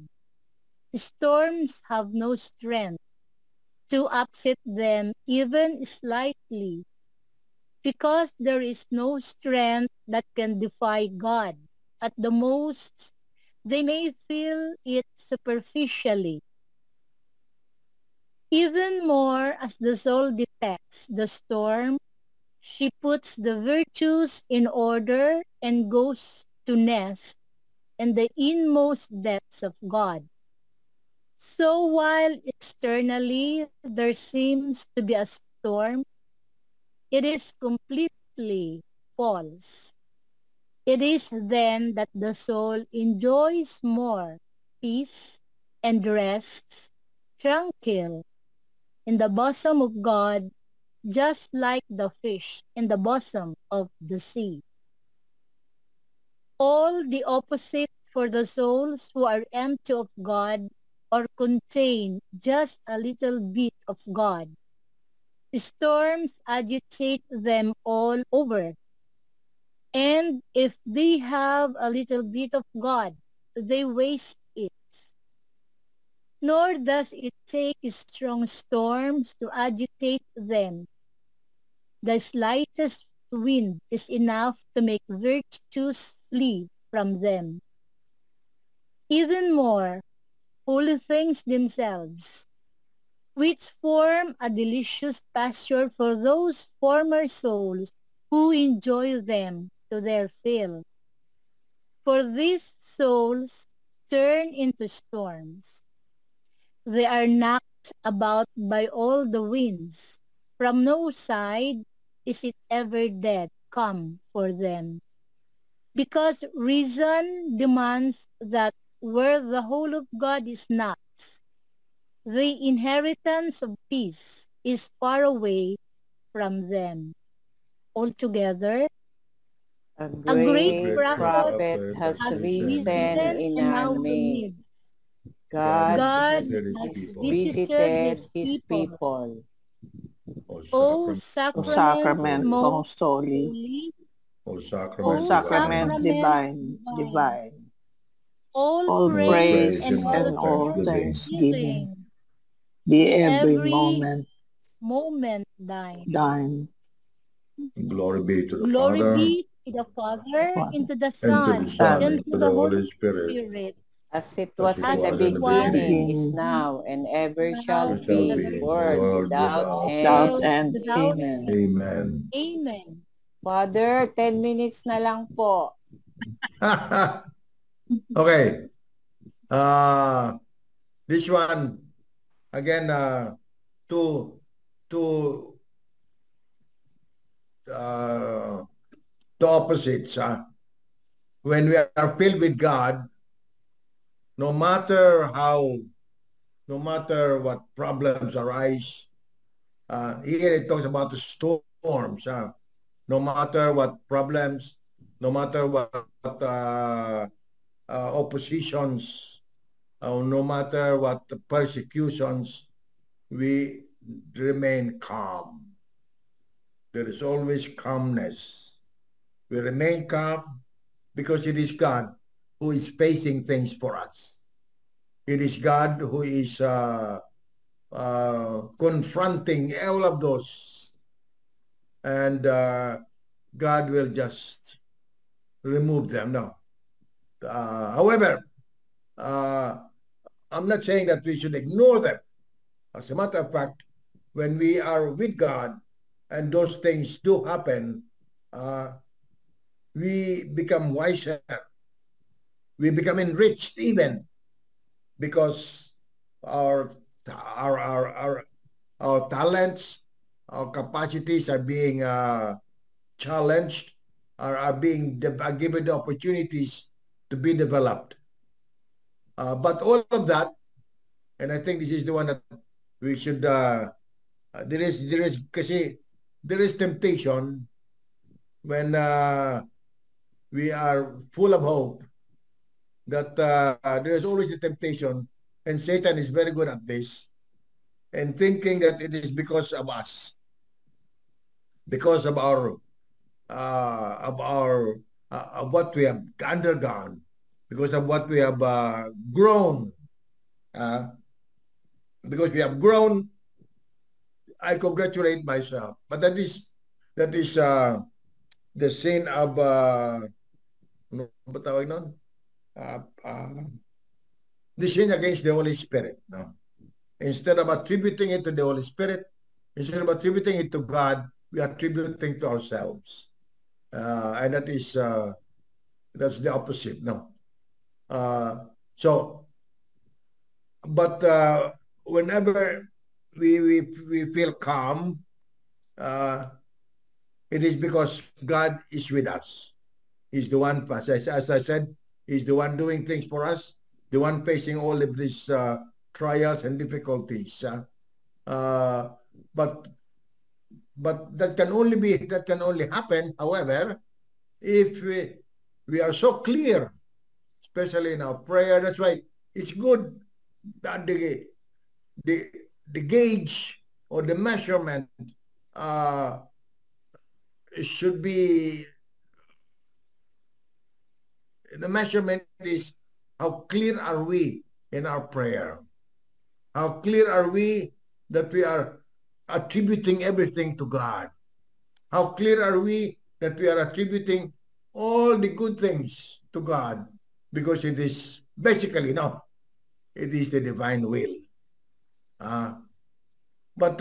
Storms have no strength to upset them even slightly, because there is no strength that can defy God. At the most, they may feel it superficially. Even more, as the soul detects the storm, she puts the virtues in order and goes to nest in the inmost depths of God. So while externally there seems to be a storm, it is completely false. It is then that the soul enjoys more peace and rests tranquil in the bosom of God, just like the fish in the bosom of the sea. All the opposite for the souls who are empty of God or contain just a little bit of God. Storms agitate them all over. And if they have a little bit of God, they waste it. Nor does it take strong storms to agitate them. The slightest wind is enough to make virtues flee from them. Even more, holy things themselves, which form a delicious pasture for those former souls who enjoy them to their fill. For these souls turn into storms. They are knocked about by all the winds. From no side is it ever dead calm for them. Because reason demands that where the whole of God is not, the inheritance of peace is far away from them. Altogether, A a great great prophet prophet has has risen risen in in our our midst. midst. God God has has visited visited his people. O O sacrament sacrament most most holy, holy, O O sacrament sacrament divine, divine, divine, all all praise praise and and all all thanksgiving thanksgiving be be every every moment moment thine. thine. Glory be to the Glory Father, be to the Father, Father, and to the and to Son, the Son, Son, and and to to the the Holy Holy Spirit, Spirit, As it as was it in as the was it in the was beginning, beginning, is beginning, now, and ever shall now, and shall be, be, ever, world world without without doubt end. world and without amen. end. Amen. Amen. Father, 10 minutes na lang po. Okay. This one, again, two opposites. When we are filled with God, no matter what problems arise, here it talks about the storms. No matter what problems, no matter what oppositions, no matter what the persecutions, we remain calm. There is always calmness. We remain calm because it is God who is facing things for us. It is God who is confronting all of those, and God will just remove them. No. However, I'm not saying that we should ignore them. As a matter of fact, when we are with God and those things do happen, we become wiser. We become enriched even because our our talents, our capacities are being challenged, are being given the opportunities to be developed. But all of that, and I think this is the one that we should, there is temptation when we are full of hope, that there is always a temptation, and Satan is very good at this, and thinking that it is because of us, because of what we have undergone, because of what we have grown. Because we have grown, I congratulate myself. But that is the sin of the sin against the Holy Spirit. No? Instead of attributing it to the Holy Spirit, instead of attributing it to God, we are attributing to ourselves. And that is that's the opposite. No. But whenever we feel calm, it is because God is with us. He's the one, as I said, He's the one doing things for us, the one facing all of these trials and difficulties. But that can only happen, however, if we are so clear, especially in our prayer. That's why it's good that the gauge or the measurement should be, the measurement is how clear are we in our prayer? How clear are we that we are attributing everything to God? How clear are we that we are attributing all the good things to God? Because it is basically, no, it is the divine will. But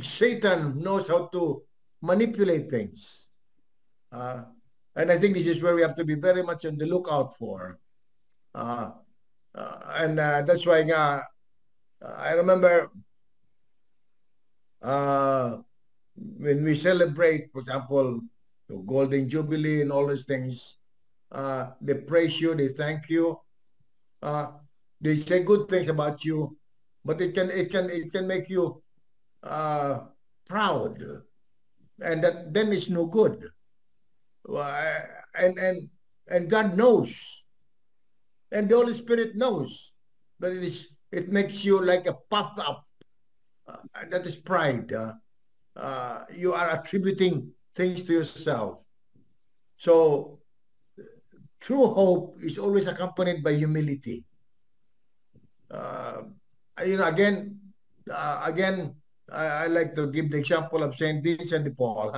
Satan knows how to manipulate things. And I think this is where we have to be very much on the lookout for. And that's why I remember when we celebrate, for example, the Golden Jubilee and all those things, they praise you, they thank you, they say good things about you, but it can make you proud, and that then it's no good. And God knows, and the Holy Spirit knows that it makes you like a puffed up. That is pride. You are attributing things to yourself. So true hope is always accompanied by humility. Again, I like to give the example of Saint Vincent de Paul.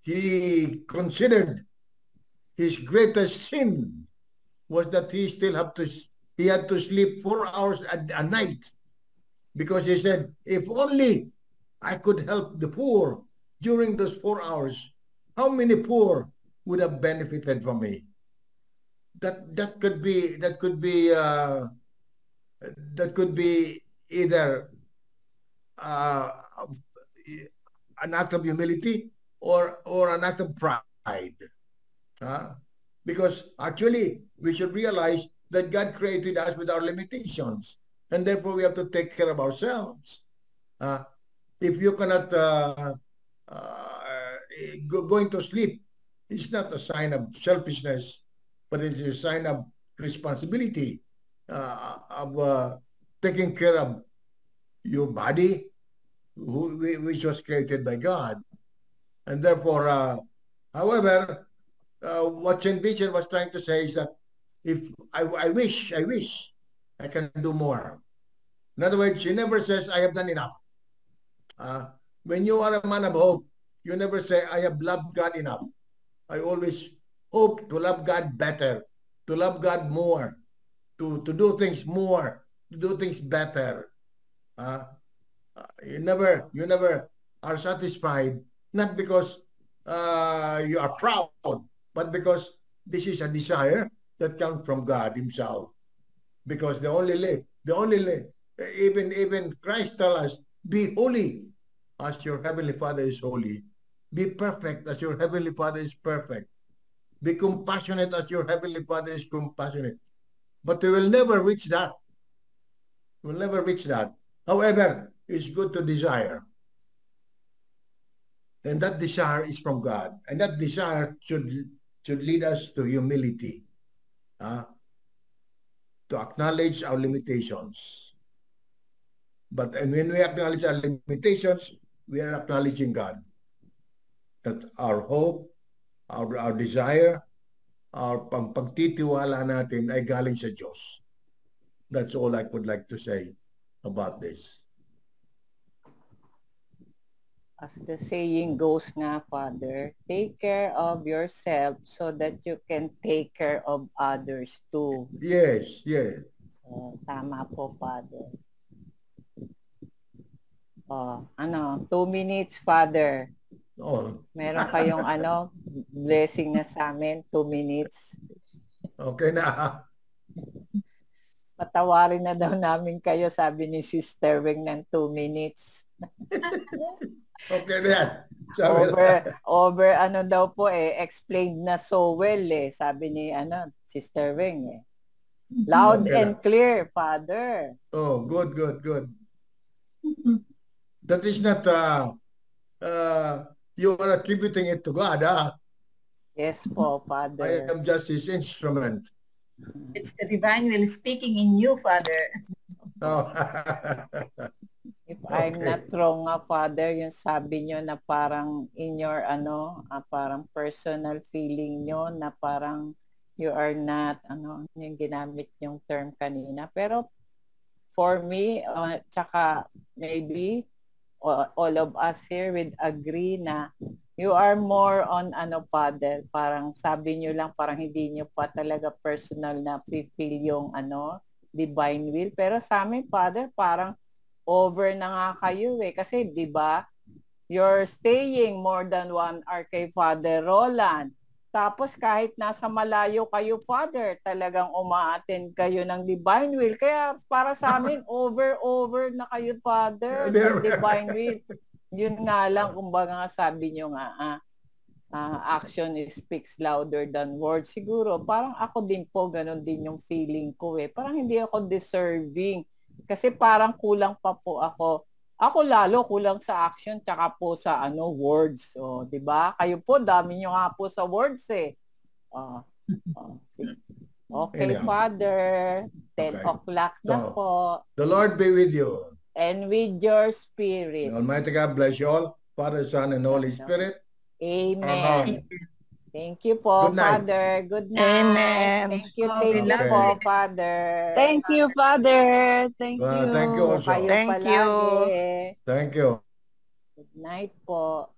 He considered his greatest sin was that he had to sleep 4 hours a night, because he said, if only I could help the poor during those 4 hours, how many poor would have benefited from me? That could be either an act of humility or an act of pride. Because actually we should realize that God created us with our limitations, and therefore we have to take care of ourselves. If you cannot going to sleep, it's not a sign of selfishness, but it's a sign of responsibility, of taking care of your body, which was created by God. And therefore, however, what St. Vincent was trying to say is that if I wish I can do more. In other words, he never says, I have done enough. When you are a man of hope, you never say, I have loved God enough. I always hope to love God better, to love God more, to do things more, to do things better. You never are satisfied, not because you are proud, but because this is a desire that comes from God Himself. Because the The only, even Christ tells us, be holy as your heavenly Father is holy. Be perfect as your heavenly Father is perfect. Be compassionate as your heavenly Father is compassionate. But we will never reach that. We'll never reach that. However, it's good to desire. And that desire is from God. And that desire should lead us to humility. To acknowledge our limitations. But and when we acknowledge our limitations, we are acknowledging God. That our hope, our desire, our pagtitiwala natin ay galing sa Diyos. That's all I would like to say about this. As the saying goes nga, Father, take care of yourself so that you can take care of others too. Yes, yes. So, tama po, Father. 2 minutes, Father. Oh. Meron kayong blessing na sa amin, 2 minutes. Okay na. Patawarin na daw namin kayo, sabi ni Sister Weng ng 2 minutes. Okay na yan. Over daw po explained na so well sabi ni Sister Weng Loud and clear, Father. Oh, good. That is not you are attributing it to God, Yes po, Father. I am just his instrument. It's the divine will speaking in you, Father. Oh. If I'm not wrong Father, yung sabi nyo na parang in your parang personal feeling nyo na parang you are not yung ginamit yung term kanina. Pero for me, tsaka maybe all of us here would agree na you are more on Father, parang sabi nyo lang parang hindi nyo pa talaga personal na feel yung divine will. Pero sa amin, Father, parang over na nga kayo kasi 'di ba you're staying more than 1 hour kay Father Roland, tapos kahit nasa malayo kayo, Father, talagang uma-attend kayo ng divine will, kaya para sa amin over na kayo, Father, sa divine will. Yun nga lang, kumbaga nga sabi nyo nga action speaks louder than words. Siguro parang ako din po ganun din yung feeling ko parang hindi ako deserving. Kasi parang kulang pa po ako. Ako lalo kulang sa action tsaka po sa words. 'Di ba? Kayo po dami niyo nga po sa words Okay, anyhow. Father, 10 o'clock na po. The Lord be with you. And with your spirit. Almighty God bless you all. Father, Son, and Holy Spirit. Amen. Thank you po, Father. Good night. Amen. Thank you, po, Father. Thank you, Father. Thank you. Thank you also. Kayo Thank you. palagi. Thank you. Good night po.